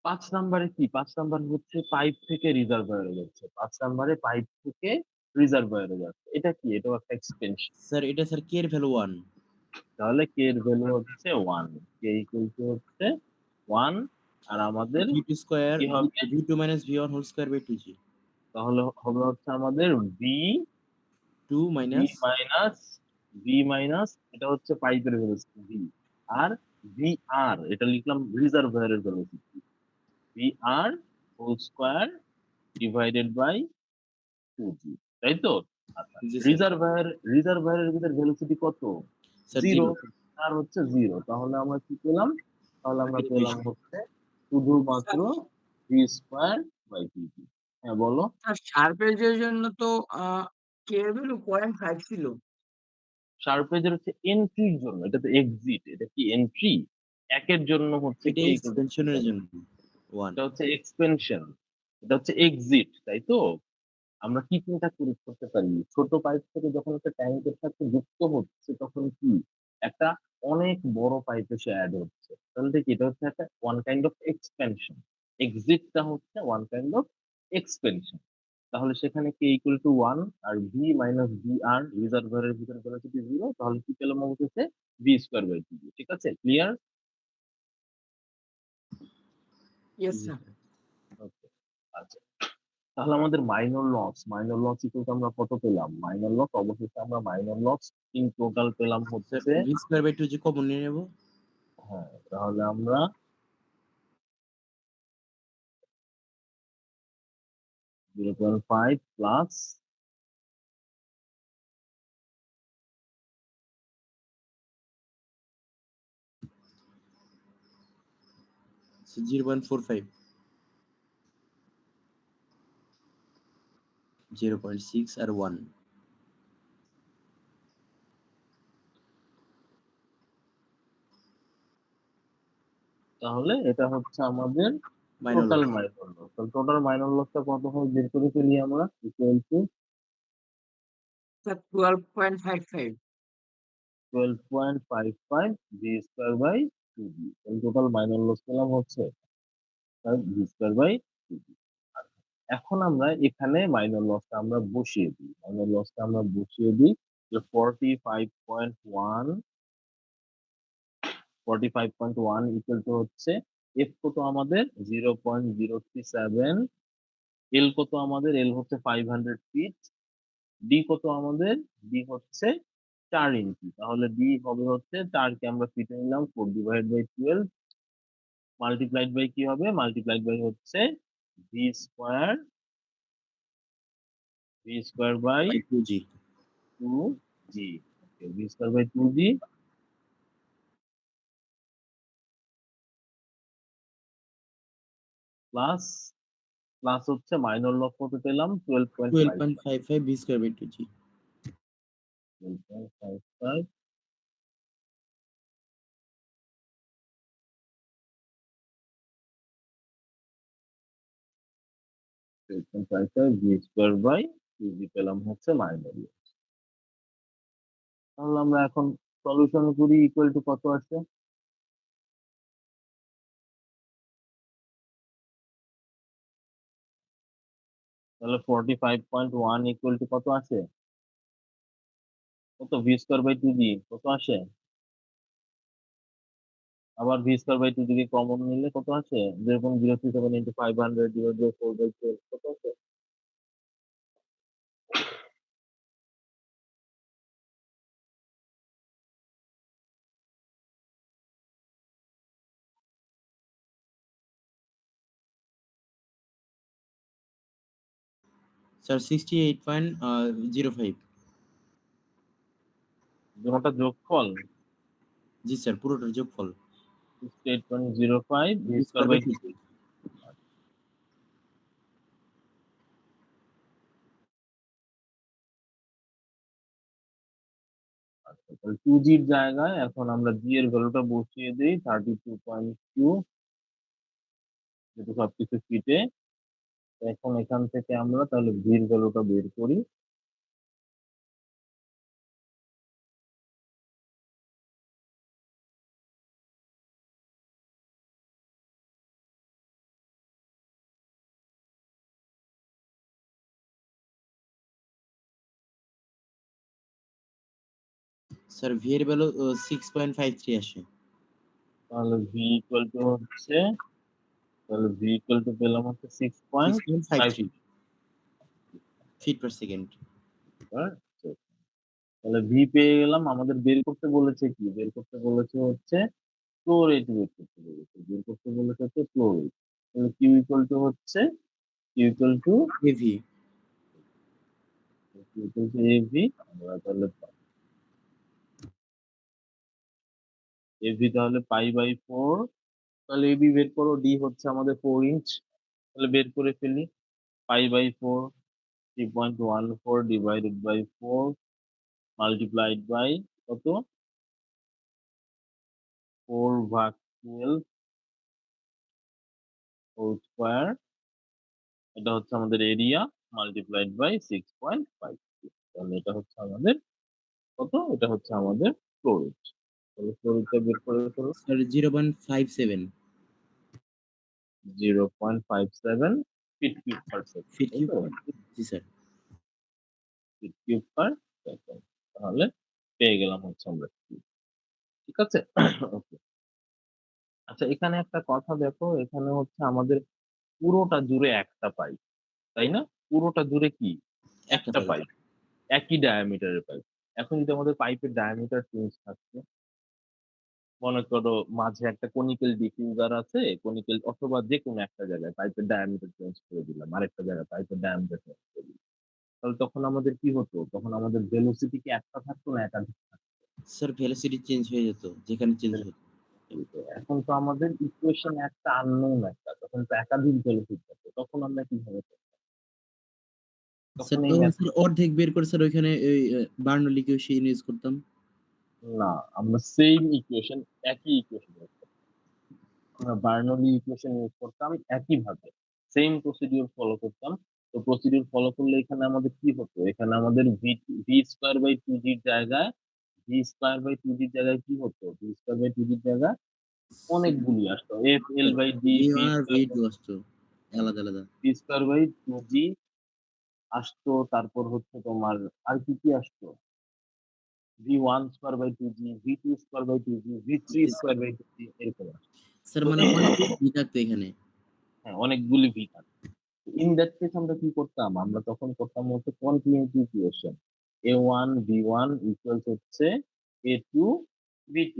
5 নাম্বারে কি? 5 নাম্বার হচ্ছে পাইপ থেকে রিজার্ভয়ারে যাচ্ছে। 5 নাম্বারে পাইপ থেকে রিজার্ভয়ারে যাচ্ছে। এটা কি? এটাও একটা এক্সটেনশন। স্যার এটা স্যার কে এর ভ্যালু 1। তাহলে কে এর ভ্যালু হচ্ছে 1। কে ইকুয়াল টু হচ্ছে 1। আর আমাদের v2 স্কয়ার কি হবে? v2 minus v1 whole square by 2 g. তাহলে হবে হচ্ছে আমাদের V, 2 V minus minus, V minus এটা হচ্ছে পাইপের ভেলোসিটি ভি। আর ভি আর এটা লিখলাম রিজার্ভয়ারের velocity. V R whole square divided by 2g, তাই তো? আচ্ছা, জি স্যার। রিজার্ভয়ারের ভিতর ভেলোসিটি কত? স্যার 0। 0। আর হচ্ছে 0। তাহলে আমরা কি পেলাম? তাহলে আমরা পেলাম হচ্ছে শুধুমাত্র ভি স্কয়ার বাই 2g। হ্যাঁ, বলো। আর সারফেজের জন্য তো আ কে এর ভ্যালু 0.5 ছিল। সারফেজের হচ্ছে এন্ট্রির জন্য, এটা তো এক্সিট। এটা কি এন্ট্রি? একের জন্য হচ্ছে এটা কে ইকুয়াল টু এক্সপেনশনের 0। জন্য 1। এটা হচ্ছে এক্সপেনশন, এটা হচ্ছে এক্সিট, তাই তো? আমরা কি চিন্তা করতে পারি? ছোট পাইপ থেকে যখন একটা ট্যাঙ্কের সাথে যুক্ত হচ্ছে, তখন কি একটা অনেক বড় পাইপ এসে এড হচ্ছে। তাহলে দেখি এটা হচ্ছে একটা ওয়ান কাইন্ড অফ এক্সপেনশন। এক্সিটটা হচ্ছে ওয়ান কাইন্ড অফ এক্সপেনশন। তাহলে সেখানে কে ইকুয়াল টু 1 আর ভি মাইনাস ভি আর রিজার্ভারের ভিতরে ভেলোসিটি 0, তাহলে কি পেলাম অবশেষে ভি স্কয়ার বাই টি। ঠিক আছে, ক্লিয়ার? ইয়েস জি স্যার। স্যার। ওকে, আচ্ছা। তাহলে আমাদের মাইনর লস ইকুয়াল টু আমরা কত পেলাম? মাইনর লস অবশেষে আমরা মাইনর লস ইন টোটাল পেলাম স্যার হচ্ছে, ভি স্কয়ার বাই 2 যে কমন নিয়ে নেব। হ্যাঁ, তাহলে আমরা 0.5 প্লাস 0.45 0.6 আর 1 তাহলে এটা হচ্ছে আমাদের minor total loss. Minor loss. তাহলে টোটাল মাইনর লসটা কত হয় বের করে ফেলি আমরা, equal to sir 12.55। 12.55 V square by 2বি। তাহলে টোটাল মাইনর লস পেলাম হচ্ছে ভি স্কয়ার বাই 2বি। এখন আমরা এখানে মাইনর লসটা আমরা বসিয়ে দিই, মাইনর লসটা আমরা বসিয়ে দিই যে 45.1 ইকুয়াল টু হচ্ছে এফ কত আমাদের 0.037, এল কত আমাদের, এল হচ্ছে 500 ফিট, ডি কত আমাদের, ডি হচ্ছে 4 ইঞ্চি। তাহলে ডি হবে হচ্ছে 4কে আমরা ফিটে নিলাম, 4/12 মাল্টিপ্লাইড বাই কি হবে, মাল্টিপ্লাইড বাই হচ্ছে V square, V square by by 2g 2জি। ভি স্কোয়ার বাই 2জি প্লাস প্লাস হচ্ছে মাইনর লস কত পেলাম 12.5, 12.55 V square by 2g 12.55 V square by 2জি পেলাম হচ্ছে মাইনর লস। তাহলে আমরা এখন সলিউশন করি, ইকুয়াল টু কত আছে, তাহলে 45.1 ইকুয়াল টু কত আসে, কত ভি স্কোয়ার বাই 2জি কত আসে, আবার ভি স্কোয়ার বাই 2 দিকে কমন নিলে কত আসে, 0.037 ইন্টু 500 ডিভাইড বাই 4/12 কত আসে, স্যার 68.05। দুটোটা যোগফল জি স্যার পুরোটার যোগফল 68.05 V V square square by by 2g। 2জি। তাহলে 2জির জায়গায় এখন আমরা জি এর ভ্যালুটা বসিয়ে দিই 32.2, যেহেতু সবকিছু ফিটে। এখন এখান থেকে আমরা তাহলে ভির ভ্যালুটা বের করি, স্যার ভি এর ভ্যালু 6.53 আসে। তাহলে ভি ইকুয়াল টু হচ্ছে, তাহলে ভি ইকুয়াল টু পেলাম হচ্ছে 6.53। 6.53 ফিট পার সেকেন্ড। তাহলে ভি পেয়ে গেলাম। আমাদের বের করতে বলেছে কি, বের করতে বলেছে হচ্ছে ফ্লো রেট বের করতে বলেছে, বের করতে বলেছে হচ্ছে ফ্লো রেট। তাহলে কিউ ইকুয়াল টু হচ্ছে, Q equal to AV AV. আমরা তাহলে এভি তাহলে পাই বাই 4, তাহলে এবি বের করো, ডি হচ্ছে আমাদের 4 ইঞ্চ, তাহলে বের করে ফেলি, pi by 4 3.14 divided by 4 multiplied by কত, 4/12 হোল স্কোয়ার, এটা হচ্ছে আমাদের এরিয়া, মাল্টিপ্লাইড বাই 6.5। তাহলে এটা হচ্ছে আমাদের কত, এটা হচ্ছে আমাদের স্টোরেজ। তাহলে স্টোরেজটা বের করে ফেলো, sir 0.57 0.57 feet cube per second, feet তাই কিউব তো? জি sir. Feet cube per second. তাহলে পেয়ে গেলাম হচ্ছে আমরা কিউব। ঠিক আছে? ওকে। আচ্ছা এখানে একটা কথা দেখো, এখানে হচ্ছে আমাদের পুরোটা জুড়ে একটা পাইপ, তাই না? পুরোটা জুড়ে কি? একটা একটা পাইপ। পাইপ, একই ডায়ামিটারের পাইপ। এখন যদি আমাদের পাইপের ডায়ামিটার চেঞ্জ থাকছে, মনে করো মাঝে একটা কনিক্যাল ডিফিউজার আছে, কনিক্যাল অথবা যেকোনো একটা জায়গায় পাইপের ডায়ামিটার চেঞ্জ করে দিলাম, আরেকটা জায়গায় পাইপের ডায়ামিটার চেঞ্জ করে দিলাম। তাহলে তখন আমাদের কি হতো? তখন আমাদের ভেলোসিটি কি একটা থাকতো না একাধিক থাকতো? স্যার ভেলোসিটি চেঞ্জ হয়ে যেত যেখানে চেঞ্জ হতো। এখন তো আমাদের ইকুয়েশন একটা আননোন একটা, তখন তো একাধিক ভেলোসিটি থাকতো। তখন আমরা কিভাবে করতাম? স্যার তখন এই তখন ম্যাথ স্যার অর্ধেক বের করে স্যার ওইখানে এই বার্নৌলি ইকুয়েশন ইউজ করতাম। না, আমরা সেম ইকুয়েশন, একই ইকুয়েশন ইউজ করতাম। আমরা বার্নৌলি ইকুয়েশন ইউজ করতাম একইভাবে। সেম প্রসিডিউর ফলো করতাম। তো প্রসিডিউর ফলো করলে এখানে আমাদের কি হতো? এখানে আমাদের ভি স্কয়ার বাই 2g র জায়গায় ভি স্কয়ার বাই 2g র জায়গায় কি হতো? ভি স্কয়ার বাই 2g র জায়গায় অনেকগুলি আসতো। F L by D, V V1 আর স্কয়ার V2 আসতো আলাদা আলাদা। ভি স্কয়ার বাই 2g আসতো। তারপর হচ্ছে তোমার আর কি আসতো? V1 square by 2g, V2 square by 2g, V3 G sir. Square by 2g এরকম আসতো। স্যার তো মানে অনেকগুলো ভি থাকতো এখানে। হ্যাঁ, অনেকগুলি ভি থাকতো। ইন দ্যাট কেস আমরা কি করতাম? আমরা তখন করতাম হচ্ছে continuity equation. A1 B1 equals হচ্ছে A2 B2।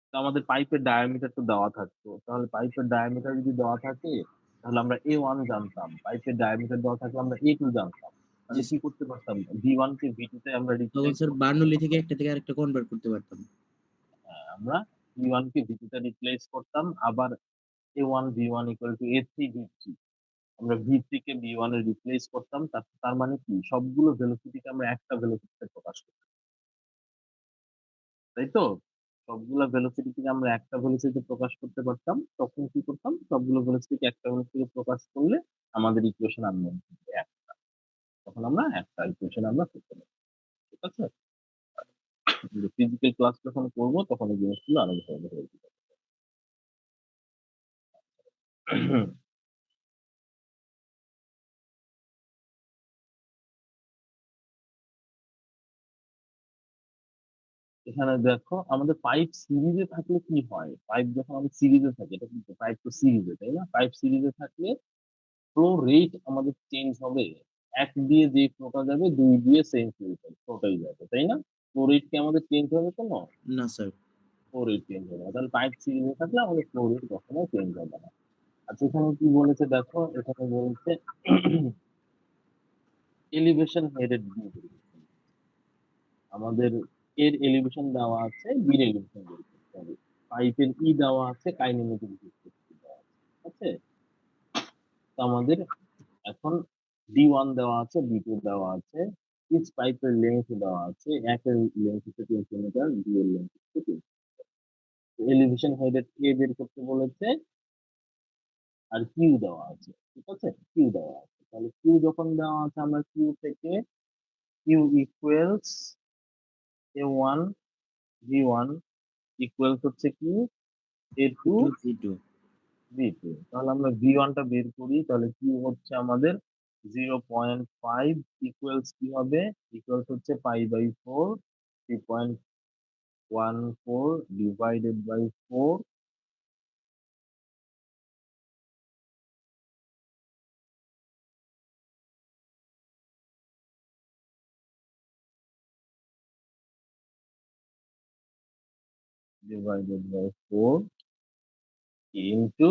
তো আমাদের পাইপের ডায়ামিটার তো দেওয়া থাকতো। তাহলে পাইপের ডায়ামিটার যদি দেওয়া থাকে, তাহলে আমরা A1 জানতাম। পাইপের ডায়ামিটার দেওয়া থাকলে আমরা A2 জানতাম। জি তাহলে কি স্যার। করতে পারতাম? V1 কে V2 তে আমরা তখন রিপ্লেস স্যার করতে বার্নৌলি পারতাম। থেকে একটা থেকে আরেকটা কনভার্ট করতে পারতাম। আমরা V1 কে V2 তে রিপ্লেস করতাম। আবার A1 V1 equal to A3 V3। আমরা V3 কে V1 এ রিপ্লেস করতাম। তার মানে কি? সবগুলো ভেলোসিটিকে আমরা একটা ভেলোসিটিতে প্রকাশ করতাম। তাই তো? সবগুলা ভেলোসিটিকে আমরা একটা ভেলোসিটিতে প্রকাশ করতে পারতাম। তখন কি করতাম? সবগুলো ভেলোসিটিকে একটা ভেলোসিটিতে প্রকাশ করলে আমাদের ইকুয়েশন আননোন থাকবে একটা। তখন আমরা একটা ইকুয়েশন আমরা করতে পারব। ঠিক আছে? ফিজিক্যাল ক্লাস যখন করব তখন এই জিনিসগুলো আরো ভালো হয়ে যাবে। এখানে দেখো আমাদের পাইপ সিরিজে থাকলে কি হয়? পাইপ যখন আমাদের সিরিজে থাকে, এটা কিন্তু পাইপ তো সিরিজে, তাই না? পাইপ সিরিজে থাকলে ফ্লো রেট আমাদের চেঞ্জ হবে। ১ দিয়ে যে ফ্লোটা যাবে ২ দিয়ে সেম ফ্লোটাই যাবে, তাই না? ফ্লো রেট কি আমাদের চেঞ্জ হবে কোনো? না স্যার। ফ্লো রেট চেঞ্জ হবে না। তাহলে পাইপ সিরিজে থাকলে আমাদের ফ্লো রেট কখনো চেঞ্জ হবে না। আচ্ছা এখানে কি বলেছে দেখো, এখানে বলেছে এলিভেশন হেডেড বি। আমাদের এর এলিভেশন দেওয়া আছে, বির এলিভেশন বের করতে হবে। পাইপের ই দেওয়া আছে, কাইনেমেটিক ভিসকোসিটি দেওয়া আছে। ঠিক আছে? তো আমাদের এখন D1 দেওয়া আছে, D2 দেওয়া আছে, ইচ পাইপের লেন্থ দেওয়া আছে, একের লেন্থ হচ্ছে 300 মিটার, বি এর লেন্থ হচ্ছে 300 মিটার। এলিভেশন হেডেড কে বের করতে বলেছে, আর কিউ দেওয়া আছে। ঠিক আছে? কিউ দেওয়া আছে। তাহলে কিউ যখন দেওয়া আছে, আমরা কিউ থেকে Q equals A1 V1 equals হচ্ছে কি A2 V2 V2। তাহলে আমরা V1 টা বের করি, তাহলে কিউ হচ্ছে আমাদের 0.5 ইকুয়ালস কি হবে? ইকুয়ালস হচ্ছে পাই/4 3.14 divided by 4 divided by 4 into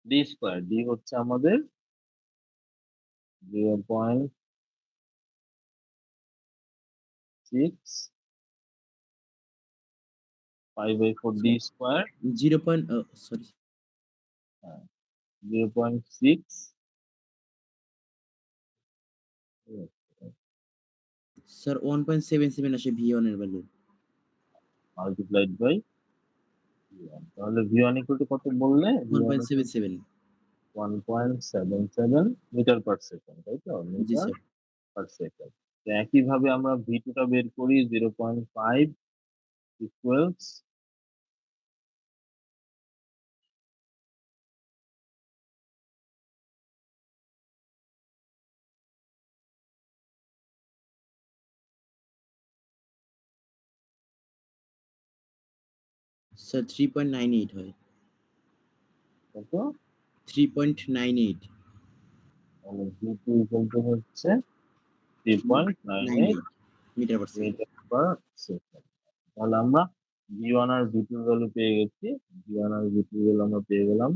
D square. D হচ্ছে আমাদের 0.6 পাই/4 ডি স্কয়ার। 0. সরি হ্যাঁ, 0.6 স্যার 1.77 আসে V1 এর ভ্যালু। Multiplied by V1। তাহলে V1 ইকুয়াল টু কত বললে? V1 equal 1.77 1.77 metre per second, তাই তো? জি মিটার স্যার। Per second. তো একইভাবে আমরা V2 টা বের করি, 0.5 ইকুয়ালস স্যার 3.98 হয়। কত? 3.98 তাহলে v2 ইকুয়াল টু হচ্ছে 3.98 metre per second. Metre per second. তাহলে আমরা v1 আর v2 ভ্যালু পেয়ে গেছি, v1 আর v2 ভ্যালু আমরা পেয়ে গেলাম।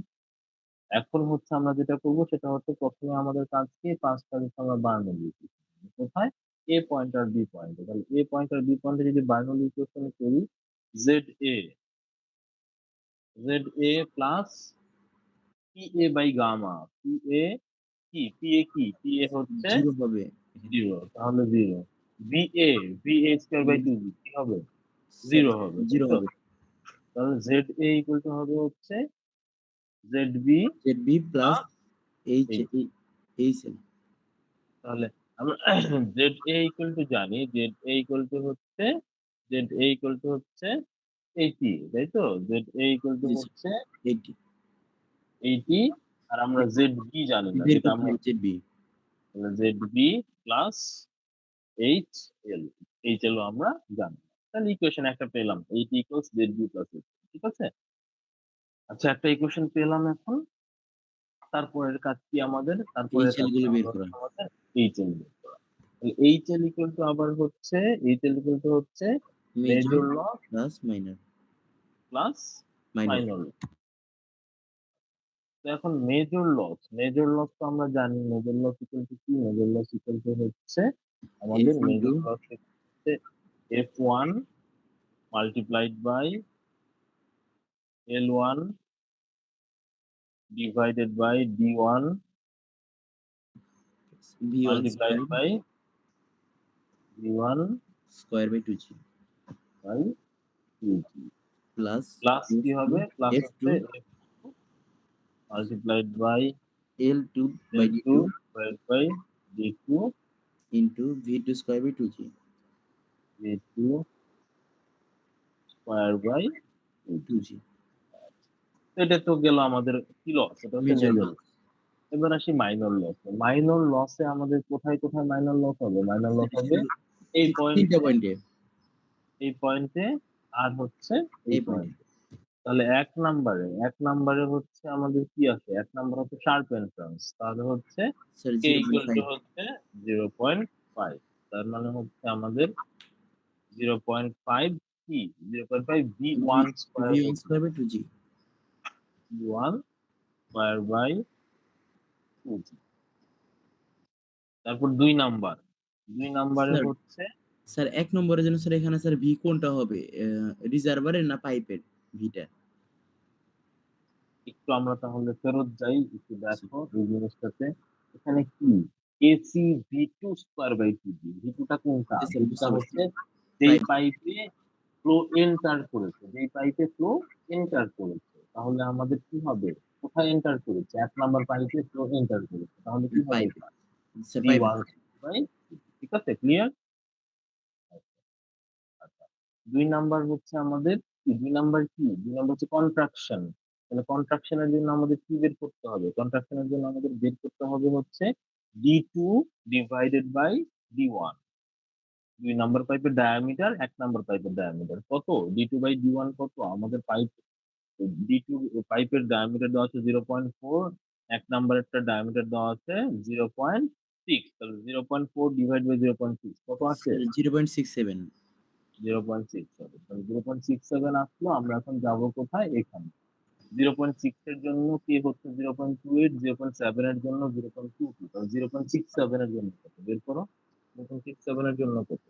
এখন হচ্ছে আমরা যেটা করবো সেটা হচ্ছে প্রথমে আমাদের কাজকে পাঁচটা হচ্ছে আমরা বার্নলি ইকুয়েশন, কোথায়? এ পয়েন্ট আর বি পয়েন্টে। তাহলে এ পয়েন্ট আর বি পয়েন্টে যদি বার্নলি ইকুয়েশন করি, Z A plus P A by gamma, P A হচ্ছে 0 হবে। 0, তাহলে 0। ভি এ স্কয়ার বাই 2 কি হবে? স্যার 0 হবে, তাই 0 তো? হবে। তাহলে জেড এ ইকুয়াল টু হবে হচ্ছে Z B ZB plus HL। তাহলে আমরা জেড এ ইকুয়াল টু জানি, জেড এ ইকুয়াল টু হচ্ছে এইটি, তাই তো? জেড এ ইকুয়াল টু জি স্যার, হচ্ছে 80 এইটি, আর আমরা জেড বি জানি না, বের যেটা করতে আমরা হবে ZB। Z B plus H L আমরা জানি। তাহলে ইকুয়েশন একটা পেলাম, AT equals Z B plus H, ঠিক আছে? আচ্ছা, একটা ইকুয়েশন পেলাম এখন। তারপরের কাজ কি আমাদের? তারপরের HL কাজটা গুলো বের হচ্ছে করা। আমাদের এইচ এল বের করা। এইচ এল ইকুয়াল টু আবার হচ্ছে major major loss plus minor. Plus minor minor. তো এখন মেজর লস তো আমরা জানি, মেজর লস ইকুয়াল টু কি? মেজর লস ইকুয়াল টু হচ্ছে আমাদের F মেজর ইনটু লস হচ্ছে F1 multiplied by L1 divided by D1 V1 multiplied square by V1 square by 2G by 2G plus plus কি হবে? Plus F2 হচ্ছে F2 multiplied by L2 by L2 D2 divide by D2 into V2 square by 2G। V2 square by 2G। এটা তো গেল আমাদের কি loss, এটা হচ্ছে মেজর মেজর। লস এবার আসি মাইনর লসে। মাইনর লসে আমাদের কোথায় কোথায় মাইনর লস হবে? মাইনর লস হবে এই তিনটা পয়েন্টে, পয়েন্টে। আর হচ্ছে এই এই পয়েন্টে পয়েন্টে। তাহলে এক নাম্বারে হচ্ছে আমাদের কি আছে? এক নাম্বার হচ্ছে শার্প এন্ট্রান্স, তাহলে হচ্ছে স্যার কে ইকুয়াল টু 0.5 হচ্ছে 0.5। তার মানে হচ্ছে আমাদের 0.5 কি? 0.5 V1 square V1 by square by 2G। 1 square by 2G। তারপর দুই নাম্বারে স্যার হচ্ছে স্যার 1 নম্বরের জন্য স্যার এখানে স্যার ভি কোনটা হবে? রিজার্ভারের না পাইপের ভিটা? একটু আমরা তাহলে ফেরত যাই, একটু দেখো এই জিনিসটাতে। এখানে কি? এসি ভি2 স্কয়ার বাই 2জি। ভি2টা কোনটা? জি স্যার, ভি2টা বুঝতে পারছি। হচ্ছে যেই পাইপ। পাইপে ফ্লো এন্টার করেছে, তাহলে আমাদের কি হবে? কোথায় এন্টার করেছে? এক নাম্বার পাইপে ফ্লো এন্টার করেছে, তাহলে কি হবে? পাইপ স্যার পাইপে। ভি1 বাই, ঠিক আছে? ক্লিয়ার? আচ্ছা, দুই নাম্বার হচ্ছে আমাদের কি? দুই নাম্বার হচ্ছে কন্ট্রাকশন। তাহলে কন্ট্রাকশনের জন্য আমাদের কি বের করতে হবে? কন্ট্রাকশনের জন্য আমাদের বের করতে হবে হচ্ছে D2 ডিভাইডেড বাই D1। দুই নাম্বার পাইপের ডায়ামিটার, এক নাম্বার পাইপের ডায়ামিটার কত? D2 বাই D1 কত? আমাদের D2 পাইপের ডায়ামিটার দেওয়া আছে 0.4, এক নাম্বারেরটা ডায়ামিটার দেওয়া আছে 0.6। তাহলে 0.4 ডিভাইড বাই 0.6 কত আছে? স্যার 0.67। 0.67। তাহলে 0.67 আসলো। আমরা এখন যাব কোথায়? এখানে 0.6 এর জন্য কি হচ্ছে 0.28, 0.7 এর জন্য 0.22, তাহলে 0.67 এর জন্য কত বের করো? 0.67 এর জন্য কত?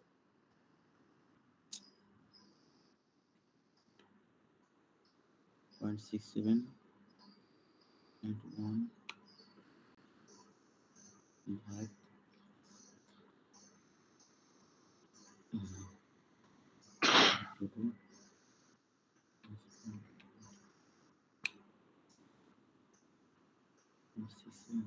0.67 into 1 ভাগ কত? 0.67।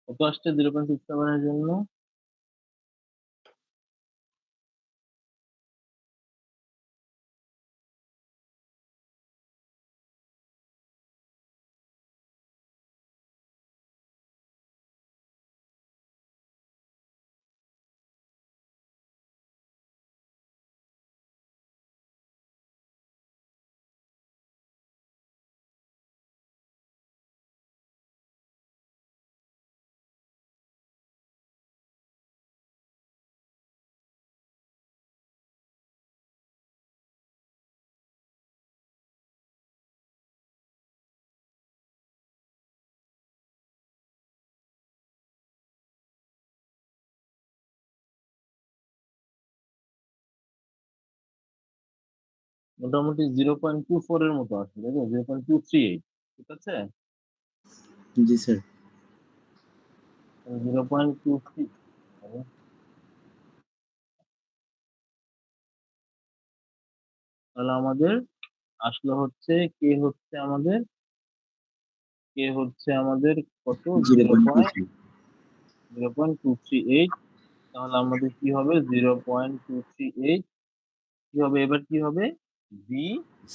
কত আসছে 0.67 এর জন্য? মোটামুটি 0.24 এর মতো আসছে, তাই তো? 0.238, ঠিক আছে? জি স্যার। 0.23, তাহলে আমাদের আসলো হচ্ছে কে হচ্ছে আমাদের কত? 0.23 0.238। তাহলে আমাদের কি হবে? 0.238 কি হবে? এবার কি হবে? B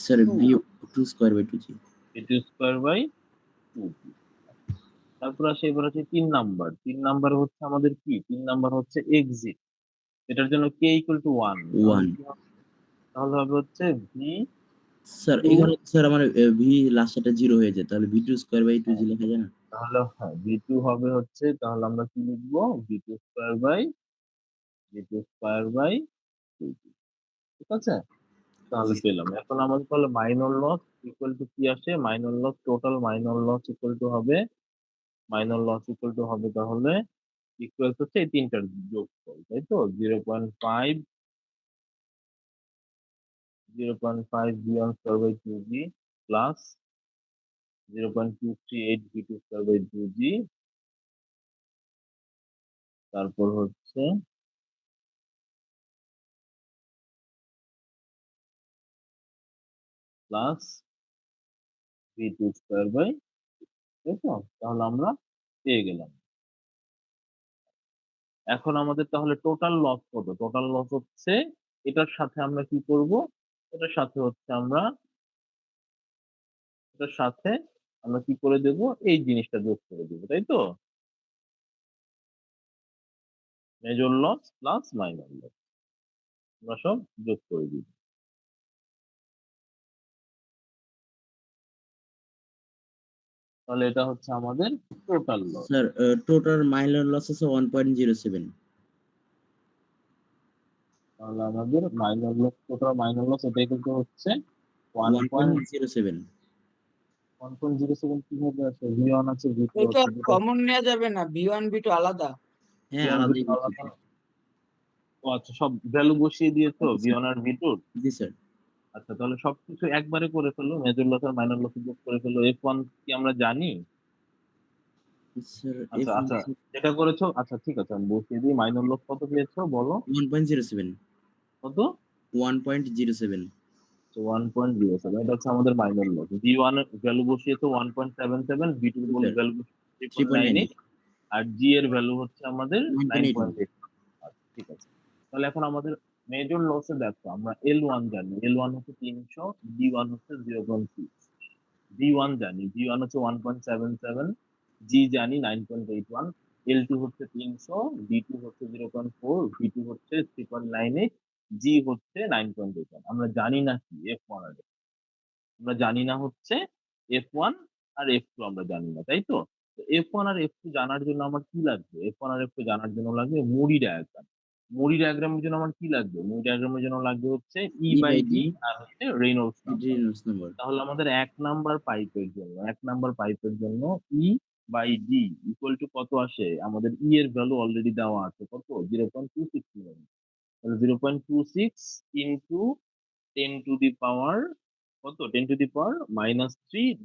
sir V 2 square by 2 G. Two square by 2। তারপর আসে এবার হচ্ছে 3 নাম্বার। 3 নাম্বার হচ্ছে আমাদের কি? 3 নাম্বার হচ্ছে এক্সিট। এটার জন্য কে ইকুয়াল টু 1। তাহলে 1 কি হবে? তাহলে হবে হচ্ছে ভি স্যার টু। এখানে স্যার আমার ভি লাস্টেরটা 0 হয়ে যায়, তাহলে ভি 2 স্কয়ার বাই 2 জি লেখা যায় না? তাহলে হ্যাঁ, ভি টু হবে হচ্ছে, তাহলে আমরা কি লিখবো? ভি টু স্কোয়ার বাই 2, ঠিক আছে? তাহলে জি পেলাম। এখন আমাদের তাহলে মাইনর লস ইকুয়াল টু কি আসে? Minor loss, total minor loss equal to হবে, তাহলে ইকুয়াল হচ্ছে এই তিনটার যোগফল, তাই তো? 0.5 V1 square by 2G plus 0.238 V2 square by 2G, তারপর হচ্ছে প্লাস V2 স্কয়ার বাই, তাই তো? তাহলে আমরা পেয়ে গেলাম। এখন আমাদের তাহলে টোটাল লস কত? টোটাল লস হচ্ছে এটার সাথে আমরা কি করব? এটার সাথে হচ্ছে আমরা কি করে দেব? এই জিনিসটা যোগ করে দেব, তাই তো? Major loss plus minor loss আমরা সব যোগ করে দিব। তাহলে এটা হচ্ছে আমাদের total loss. Sir total minor loss আছে 1.07। তাহলে আমাদের টোটাল মাইনর লস এটাই কিন্তু হচ্ছে 1.07। 1.07। কিভাবে আছে? V1 আছে, V2 এটা আছে, দুটো কমন নেওয়া যাবে না, B1 B2 আলাদা। হ্যাঁ V1 আলাদাই V2 বলছি আলাদা। স্যার। ও আচ্ছা, সব ভ্যালু বসিয়ে দিয়েছো জি স্যার। V1 আর V2? জি স্যার। আচ্ছা, তাহলে সবকিছু একবারে করে ফেলো, মেজর লস আর মাইনর লস যোগ করে ফেলো। F1 কি আমরা জানি? স্যার আচ্ছা F1 আচ্ছা, যেটা করেছো, আচ্ছা ঠিক আছে, আমি বসিয়ে দিই। মাইনর লস কত পেয়েছো বলো? 1.07। কত? 1.07। 1.07, এটা হচ্ছে আমাদের মাইনর লস। V1 এর ভ্যালু বসিয়েছো 1.77, V2 জি এর স্যার। ভ্যালু 3.98, 3.98। আর G এর ভ্যালু হচ্ছে আমাদের 9.81। 9.8। আচ্ছা ঠিক আছে। তাহলে এখন আমাদের মেজর লসে দেখো, আমরা L1 জানি, L1 হচ্ছে 300, D1 হচ্ছে 0.6। D1 জানি, D1 হচ্ছে 1.77, G জানি 9.81, L2 হচ্ছে 300, D2 হচ্ছে 0.4, V2 হচ্ছে 3.98, G হচ্ছে 9.81। আমরা জানি না কি? F1 আর আমরা জানি না হচ্ছে F1 আর F2 আমরা জানি না, তাই তো? F1 আর F2 জানার জন্য আমার কি লাগবে? F1 আর F2 জানার জন্য লাগবে মুরি ডায়াগ্রাম। মুরি ডায়াগ্রামের জন্য আমার কি লাগবে? মুরি ডায়াগ্রামের জন্য লাগবে হচ্ছে E E bye bye D D আর হচ্ছে রেনল্ডস নাম্বার। Reynolds number. তাহলে আমাদের 1 নাম্বার পাইপের জন্য E by D equal to কত আসে? আমাদের E এর ভ্যালু অলরেডি দেওয়া আছে, কত? 0.26। তাহলে 0.26 ইন্টু 10 টু দি পাওয়ার কত 10⁻³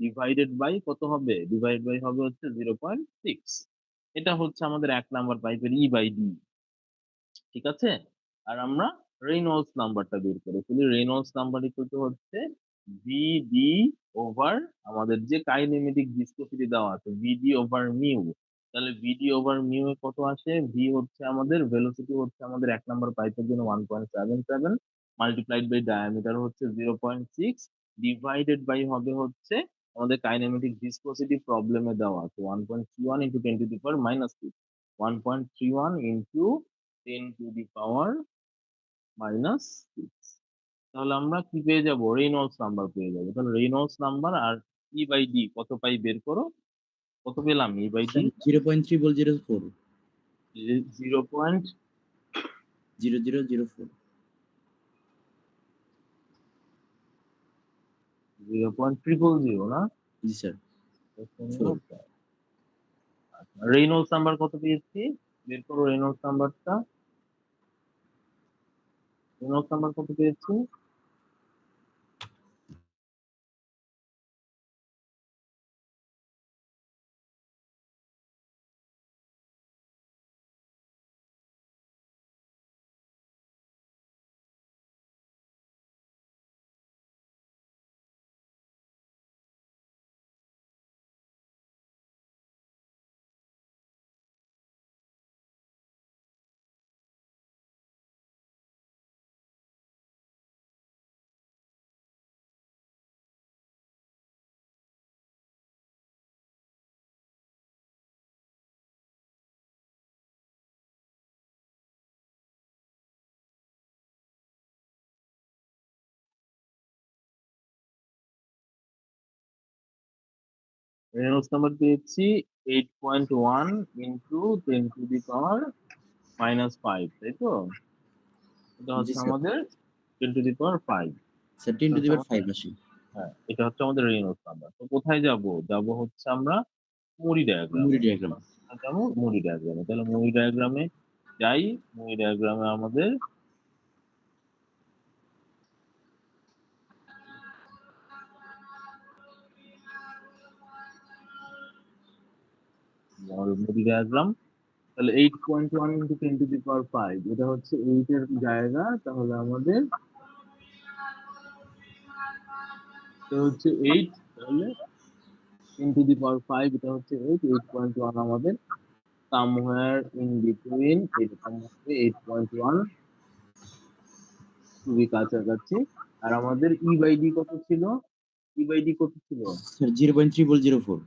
ডিভাইডেড বাই কত হবে, ডিভাইড বাই হবে হচ্ছে 0.6। এটা হচ্ছে আমাদের 1 নাম্বার পাইপের E/D, ঠিক আছে। আর আমরা রেনল্ডস নাম্বারটা বের করে ফেলি। রেনল্ডস নাম্বার ইকুয়াল টু হচ্ছে ভিডি ওভার আমাদের যে কাইনেমেটিক ভিসকসিটি দেওয়া আছে ভিডি ওভার মিউ। তাহলে ভিডি ওভার মিউ এ কত আসে, ভি হচ্ছে আমাদের ভেলোসিটি হচ্ছে আমাদের 1 নাম্বার পাইপের জন্য 1.77 মাল্টিপ্লাইড বাই ডায়ামিটার হচ্ছে 0.6 ডিভাইডেড বাই হবে হচ্ছে আমাদের কাইনেমেটিক ভিসকসিটি প্রবলেমে দেওয়া আছে 1.31 ইন্টু 10⁻⁻6, 1.31 ইন্টু 10⁻⁻6। তাহলে আমরা কি পেয়ে যাব, রেনল্ডস নাম্বার পেয়ে যাবো। তাহলে রেনল্ডস নাম্বার আর E/D কত পাই বের করো। কত পেলাম E/D? স্যার 0.3004 0.0004 না? জি স্যার। রেনল্ডস নাম্বার কত পেয়েছি বের করো। রেনল্ডস নাম্বারটা, রেনল্ডস নাম্বার কত পেয়েছি? রেনল্ডস নাম্বার পেয়েছি 8.1 ইন্টু 10⁻⁻5, তাই তো? এটা জি হচ্ছে স্যার। আমাদের 10⁻5। স্যার 10⁻5 আসে। হ্যাঁ, এটা হচ্ছে আমাদের রেনল্ডস নাম্বার। তো কোথায় যাব, যাব হচ্ছে আমরা মুরি মুরি ডায়াগ্রামে। ডায়াগ্রাম। যাবো মুরি ডায়াগ্রামে। তাহলে মুরি ডায়াগ্রামে যাই। মুরি ডায়াগ্রামে আমাদের মুরি ডায়াগ্রাম। তাহলে 8.1 ইন্টু 10⁻5 এটা হচ্ছে 8 এর জায়গা। তাহলে আমাদের এটা হচ্ছে 8, তাহলে 10⁻5 এটা হচ্ছে 8, 8.1 আমাদের somewhere in between, এরকম হবে 8.1, খুবই কাছাকাছি। আর আমাদের E/D কত ছিল? E/D কত ছিল? স্যার 0.3004।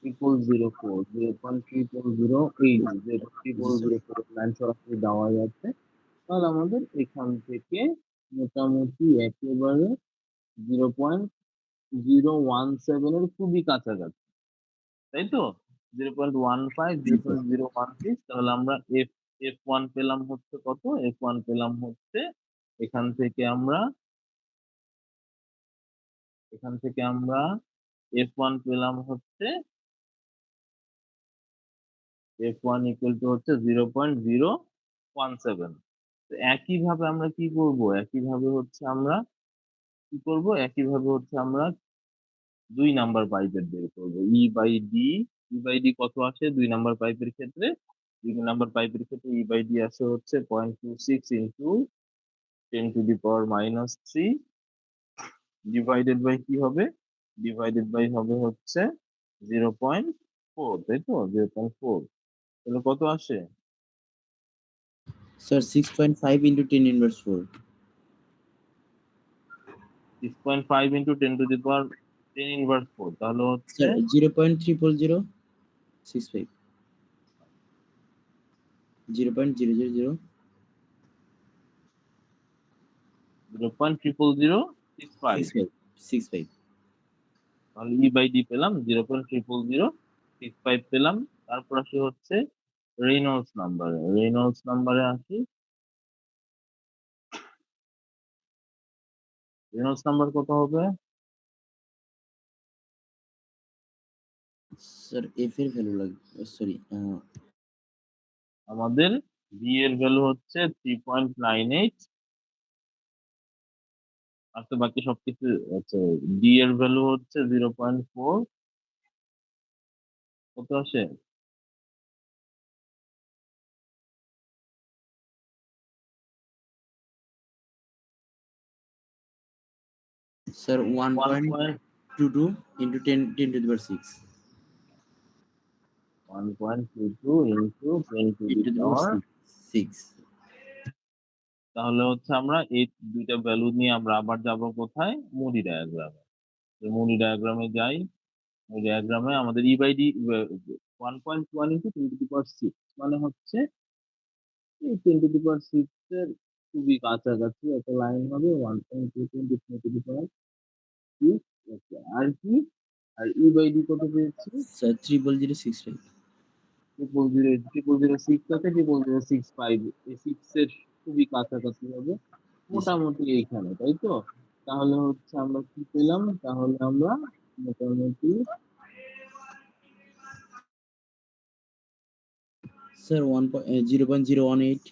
0.004, 0.3008, মান সরাসরি দেওয়া যাচ্ছে। তাহলে আমাদের এখান থেকে মোটামুটি একেবারে 0.017 এর খুবই কাছাকাছি, তাই তো? 0.15, 0.016। তাহলে আমরা F1 পেলাম হচ্ছে কত? F1 পেলাম হচ্ছে এখান থেকে আমরা F1 পেলাম হচ্ছে F1 ইকুয়াল টু হচ্ছে 0.017। একইভাবে আমরা কি করব, একইভাবে হচ্ছে আমরা কি করব, একইভাবে হচ্ছে আমরা 2 নাম্বার পাইপের বের করব E/D। E/D কত আসে 2 নাম্বার পাইপের ক্ষেত্রে? 2 নাম্বার পাইপের ক্ষেত্রে E/D আসে হচ্ছে 0.26 ইন্টু 10⁻³ ডিভাইডেড বাই কি হবে, ডিভাইডেড বাই হবে হচ্ছে 0.4, তাই তো? 0.4। তাহলে কত আসে? Sir 6.5 into 10⁻4। 6.5 ইন্টু 10⁻10⁻4, তাহলে হচ্ছে স্যার 0.00065। 0.00065। 0.00065। তাহলে E/D পেলাম 0.00065 পেলাম। তারপর আসি হচ্ছে রেনল্ডস নাম্বারে। রেনল্ডস নাম্বারে আসি। রেনল্ডস নাম্বার কত হবে? স্যার এফ এর ভ্যালু লাগবে, সরি আমাদের ভি এর ভ্যালু হচ্ছে 3.98 আর তো বাকি সবকিছু হচ্ছে ডি এর ভ্যালু হচ্ছে 0.4 কত আসে sir 1.1.22 1.22 into 10 to the power 6 into 10 to the 10 to the power power 6 তাহলে হচ্ছে আমরা এই দুইটা ভ্যালু নিয়ে আমরা আবার যাব কোথায় মুডি ডায়াগ্রামে মুডি ডায়াগ্রামে যাই মুডি ডায়াগ্রামে আমাদের ই by D 1.1 into 10 to the power 6 মানে হচ্ছে এই 10 to the power 6 এর খুবই কাছাকাছি একটা লাইন হবে 1.2 into 10 to the power 6 আর কি আর ই বাই ডি কত পেয়েছি স্যার 0.0065 0.006 আছে 0.065 এই 6 এর খুবই কাছাকাছি হবে মোটামুটি এইখানে তাই তো তাহলে হচ্ছে আমরা কি পেলাম তাহলে আমরা মোটামুটি স্যার 0.018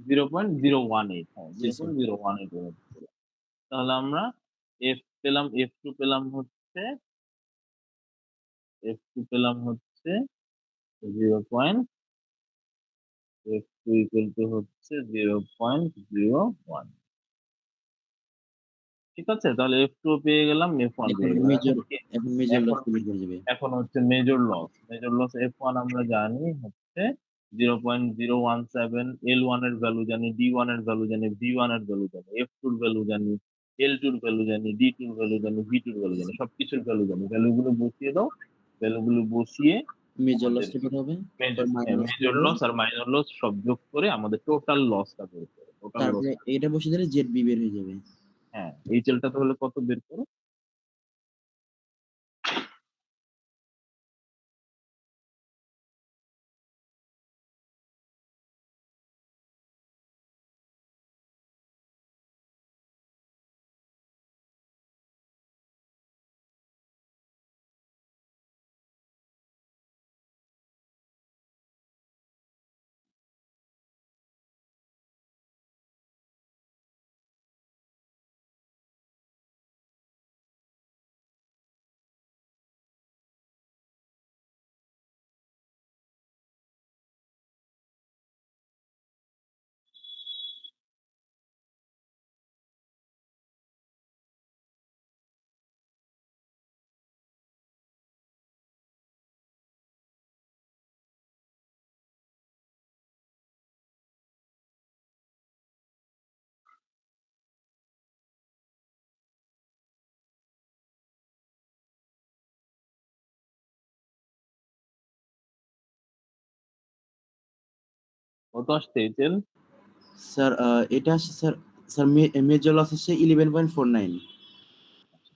0.018 হ্যাঁ জি স্যার 0.018 তাহলে আমরা এফ পেলাম F2 পেলাম হচ্ছে F2 ইকুয়াল টু হচ্ছে 0.01 ঠিক আছে তাহলে F2 পেয়ে গেলাম F1 পেয়ে গেলাম এখন মেজর লস এখন বের করে যাবে এখন হচ্ছে মেজর লস F1 আমরা জানি হচ্ছে 0.017 L1 এর ভ্যালু জানি D1 এর ভ্যালু জানি V1 এর ভ্যালু জানি F2 এর ভ্যালু জানি L2 এর ভ্যালু জানি D2 এর ভ্যালু জানি V2 এর ভ্যালু জানি সবকিছুর ভ্যালু জানি ভ্যালুগুলো বসিয়ে দাও ভ্যালুগুলো বসিয়ে মেজর আমাদের লসটা বের হবে মেজর লস আর মাইনর লস সব যোগ করে আমাদের টোটাল লসটা বের করো টোটাল লস তারপরে এটা বসে দিলে জেড বি বের হয়ে যাবে হ্যাঁ এই চেলটা তাহলে কত বের করো কত আসছে এই চেল স্যার এটা আসছে স্যার স্যার মেজর লস আসছে 11.49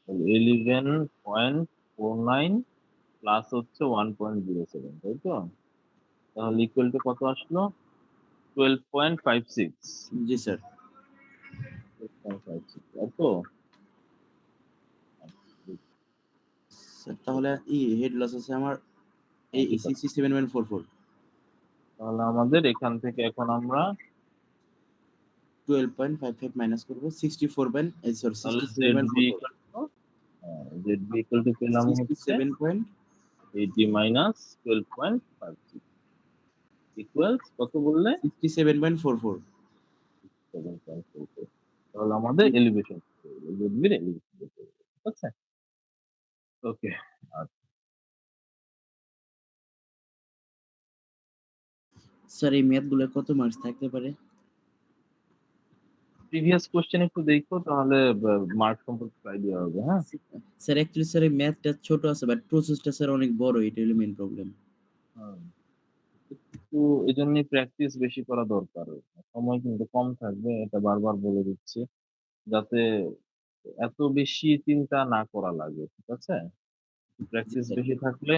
11.49 প্লাস হচ্ছে 1.07 তাই তো তাহলে ইকুয়াল টু কত আসলো 12.56 জি স্যার তাই তো স্যার তাহলে হেড লস আছে আমার এই ঠিক আছে। 67.44 তাহলে আমাদের এখান থেকে এখন আমরা 12.55 মাইনাস করব 64. সরি তাহলে 67.44 জেড বি ইকুয়াল টু পেলাম হচ্ছে 80 মাইনাস 12.56 ইকুয়ালস কত বললে 67.44 7.44 তাহলে আমাদের এলিভেশন জেড বির এলিভেশন ঠিক আছে ওকে স্যার এই ম্যাথ গুলো কত মার্কস থাকতে পারে প্রিভিয়াস কোশ্চেন একটু দেখো তাহলে মার্ক সম্পর্কে আইডিয়া হবে হ্যাঁ স্যার অ্যাকচুয়ালি স্যার এই ম্যাথটা ছোট আছে বাট প্রসেসটা স্যার অনেক বড় এটা হলো মেইন প্রবলেম একটু এই জন্যই প্র্যাকটিস বেশি করা দরকার সময় কিন্তু কম থাকবে এটা বারবার বলে দিচ্ছি যাতে এত বেশি চিন্তা না করা লাগে ঠিক আছে প্র্যাকটিস বেশি থাকলে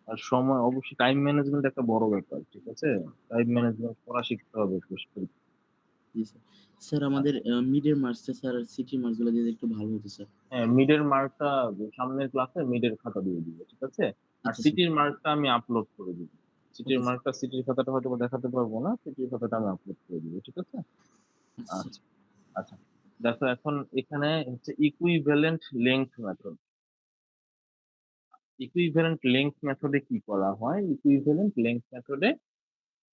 আর সময় অবশ্যই টাইম ম্যানেজমেন্ট একটা বড় ব্যাপার ঠিক আছে টাইম ম্যানেজমেন্ট করা শিখতে হবে জি স্যার স্যার আমাদের মিডের মার্কসটা স্যার সিটি মার্কস গুলো দিয়ে একটু ভালো হতো স্যার হ্যাঁ মিডের মার্কটা সামনের ক্লাসে মিডের খাতা দিয়ে দিব ঠিক আছে আর আচ্ছা স্যার সিটির মার্কটা আমি আপলোড করে দিব সিটির ওকে স্যার। মার্কটা সিটির খাতাটা হয়তো দেখাতে পারবো না, সিটির খাতাটা আমি আপলোড করে দিব, ঠিক আছে? আচ্ছা স্যার। আচ্ছা, আচ্ছা। দেখো এখন এখানে হচ্ছে equivalent length method. Equivalent length মেথডে কি করা হয়? ইকুইভ্যালেন্ট লেংথ মেথডে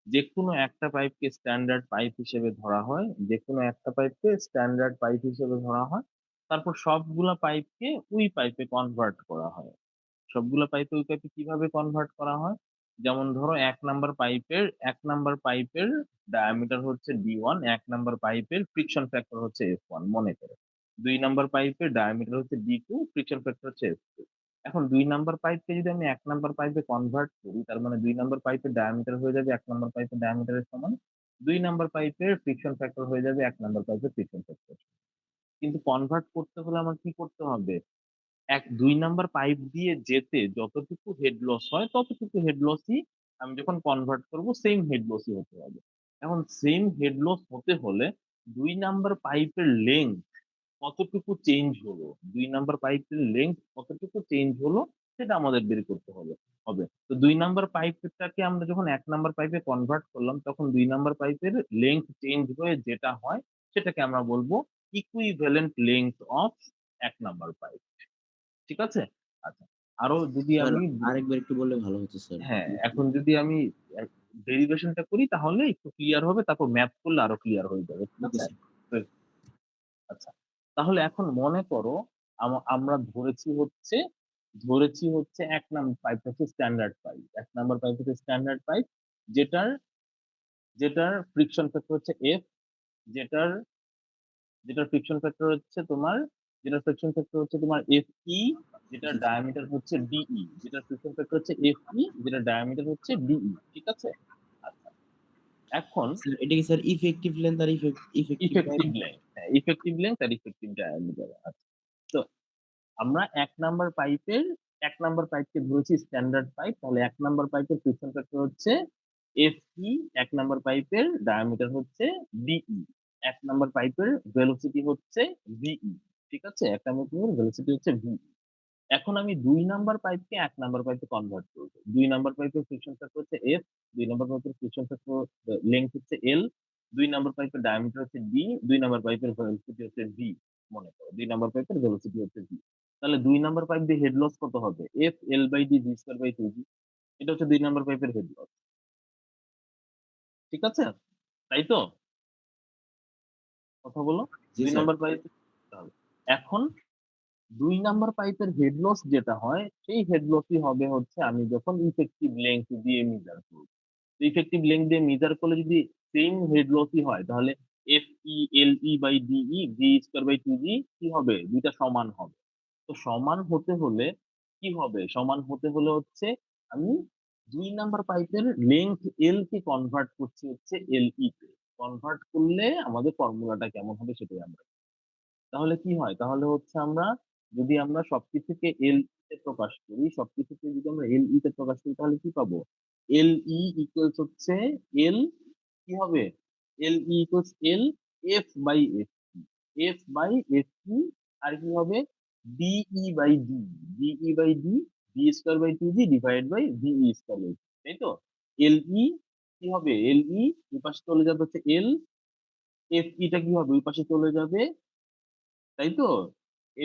যেকোনো একটা পাইপকে স্ট্যান্ডার্ড পাইপ হিসেবে ধরা হয়, যেকোনো একটা পাইপকে স্ট্যান্ডার্ড পাইপ হিসেবে ধরা হয়, তারপর সবগুলা পাইপকে ওই পাইপে কনভার্ট করা হয়। সবগুলা পাইপে ওই পাইপে কিভাবে কনভার্ট করা হয়? যেমন ধরো এক নাম্বার পাইপের ডায়ামিটার হচ্ছে D1, এক নাম্বার পাইপের ফ্রিকশন ফ্যাক্টর হচ্ছে F1 মনে করো। 2 নাম্বার পাইপের ডায়ামিটার হচ্ছে D2, ফ্রিকশন ফ্যাক্টর হচ্ছে F2। এখন 2 নাম্বার পাইপকে যদি আমি 1 নাম্বার পাইপে কনভার্ট করি, তার মানে 2 নাম্বার পাইপের ডায়ামিটার হয়ে যাবে 1 নাম্বার পাইপের ডায়ামিটারের সমান। 2 নাম্বার পাইপের ফ্রিকশন ফ্যাক্টর হয়ে যাবে 1 নাম্বার পাইপের ফ্রিকশন ফ্যাক্টর। কিন্তু কনভার্ট করতে হলে আমার কি করতে হবে? 2 নাম্বার পাইপ দিয়ে যেতে যতটুকু হেড লস হয় ততটুকু হেড লসই আমি যখন কনভার্ট করব সেম হেড লসই হতে হবে। এখন সেম হেড লস হতে হলে 2 নাম্বার পাইপের লেংথ কতটুকু চেঞ্জ হলো, 2 নাম্বার পাইপের লেংথ কতটুকু চেঞ্জ হলো সেটা আমাদের বের করতে হবে। তো 2 নাম্বার পাইপটাকে আমরা যখন 1 নাম্বার পাইপে কনভার্ট করলাম, তখন 2 নাম্বার পাইপের লেংথ চেঞ্জ হয়ে যেটা হয় সেটাকে আমরা বলবো equivalent length of 1 number pipe. ঠিক আছে? আচ্ছা। আরো যদি স্যার আমি আরেকবার একটু বললে ভালো হতো স্যার। হ্যাঁ, এখন যদি আমি ডেরিভেশনটা করি তাহলে একটু ক্লিয়ার হবে, তারপর ম্যাথ করলে আরো ক্লিয়ার হয়ে যাবে। ঠিক ওকে আছে? স্যার। তো আচ্ছা। তাহলে এখন মনে করো আমরা ধরেছি হচ্ছে 1 নাম্বার পাইপটা হচ্ছে স্ট্যান্ডার্ড পাইপ। 1 নাম্বার পাইপ হচ্ছে স্ট্যান্ডার্ড পাইপ, যেটার যেটার ফ্রিকশন ফ্যাক্টর হচ্ছে F, যেটার যেটার ফ্রিকশন ফ্যাক্টর হচ্ছে তোমার যেটার ফ্রিকশন ফ্যাক্টর হচ্ছে তোমার FE, যেটার জি স্যার। ডায়ামিটার হচ্ছে DE, যেটার ফ্রিকশন ফ্যাক্টর হচ্ছে FE, যেটার ডায়ামিটার হচ্ছে DE। ঠিক আছে? আচ্ছা। এখন স্যার এটা কি স্যার ইফেক্টিভ লেন্থ আর ইফেক্টিভ ইফেক্টিভ ডায়ামিটার? লেংথ, হ্যাঁ, ইফেক্টিভ লেংথ আর ইফেক্টিভ ডায়ামিটার। আচ্ছা। তো আমরা 1 নাম্বার পাইপকে ধরেছি স্ট্যান্ডার্ড পাইপ, তাহলে 1 নাম্বার পাইপের ফ্রিকশন ফ্যাক্টর হচ্ছে FE, 1 নাম্বার পাইপের ডায়ামিটার হচ্ছে DE, 1 নাম্বার পাইপের ভেলোসিটি হচ্ছে VE। ঠিক আছে? 1 নাম্বার পাইপের ভেলোসিটি হচ্ছে VE। এখন আমি 2 নাম্বার পাইপকে 1 নাম্বার পাইপে কনভার্ট করব। 2 নাম্বার পাইপের ফ্রিকশন ফ্যাক্টর হচ্ছে F, 2 নাম্বার পাইপের ফ্রিকশন ফ্যাক্টর লেংথ হচ্ছে L, 2 নাম্বার পাইপের ডায়ামিটার হচ্ছে D, 2 নাম্বার পাইপের ভেলোসিটি হচ্ছে V। মনে করো 2 নাম্বার পাইপের ভেলোসিটি হচ্ছে V। তাহলে 2 নাম্বার পাইপ দিয়ে হেড লস কত হবে? F L/D V²/2G। এটা হচ্ছে 2 নাম্বার পাইপের হেড লস। ঠিক আছে? তাই তো? কথা বলো। জি 2 স্যার। Number pipe. এখন 2 নাম্বার পাইপের হেড লস যেটা হয় সেই হেড লসই হবে হচ্ছে আমি যখন ইফেক্টিভ লেংথ দিয়ে মেজার করব। ইফেক্টিভ লেংথ দিয়ে মেজার করলে যদি সেম হেড লসই হয় তাহলে FE/LE/DE V²/2G কি হবে? দুইটা সমান হবে। তো সমান হতে হলে কি হবে? সমান হতে হলে হচ্ছে আমি 2 নাম্বার পাইপের লেংথ L কে কনভার্ট করছি হচ্ছে LE তে। কনভার্ট করলে আমাদের ফর্মুলাটা কেমন হবে সেটাই আমরা। তাহলে কি হয়? তাহলে হচ্ছে যদি আমরা সবকিছুকে LE তে প্রকাশ করি, সবকিছুকে যদি আমরা LE তে প্রকাশ করি তাহলে কি পাবো? LE ইকুয়ালস হচ্ছে L কি হবে? LE equals L F/FE, F/FE আর কি হবে? DE/D, DE/D V²/2G divide by VE²/2, তাই তো? LE কি হবে? LE ওই পাশে চলে যাবে হচ্ছে L, FE টা কি হবে? ওই পাশে চলে যাবে, তাই তো?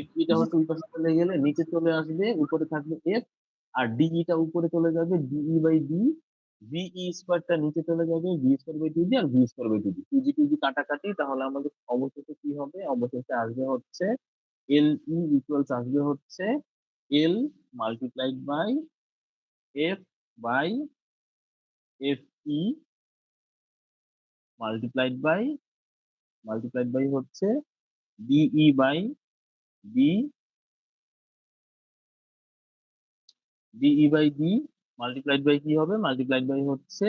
FE টা জি হচ্ছে ওই পাশে চলে গেলে নিচে চলে আসবে, উপরে থাকবে F, আর DE টা উপরে চলে যাবে DE/D, VE² টা নিচে চলে যাবে V²/2G আর V²/2G, 2G কাটাকাটি, তাহলে আমাদের অবশেষে কি হবে? অবশেষে আসবে হচ্ছে LE ইকুয়ালস আসবে হচ্ছে L multiplied by F by FE multiplied by হচ্ছে DE/D DE/D মাল্টিপ্লাইড বাই কি হবে? মাল্টিপ্লাইড বাই হচ্ছে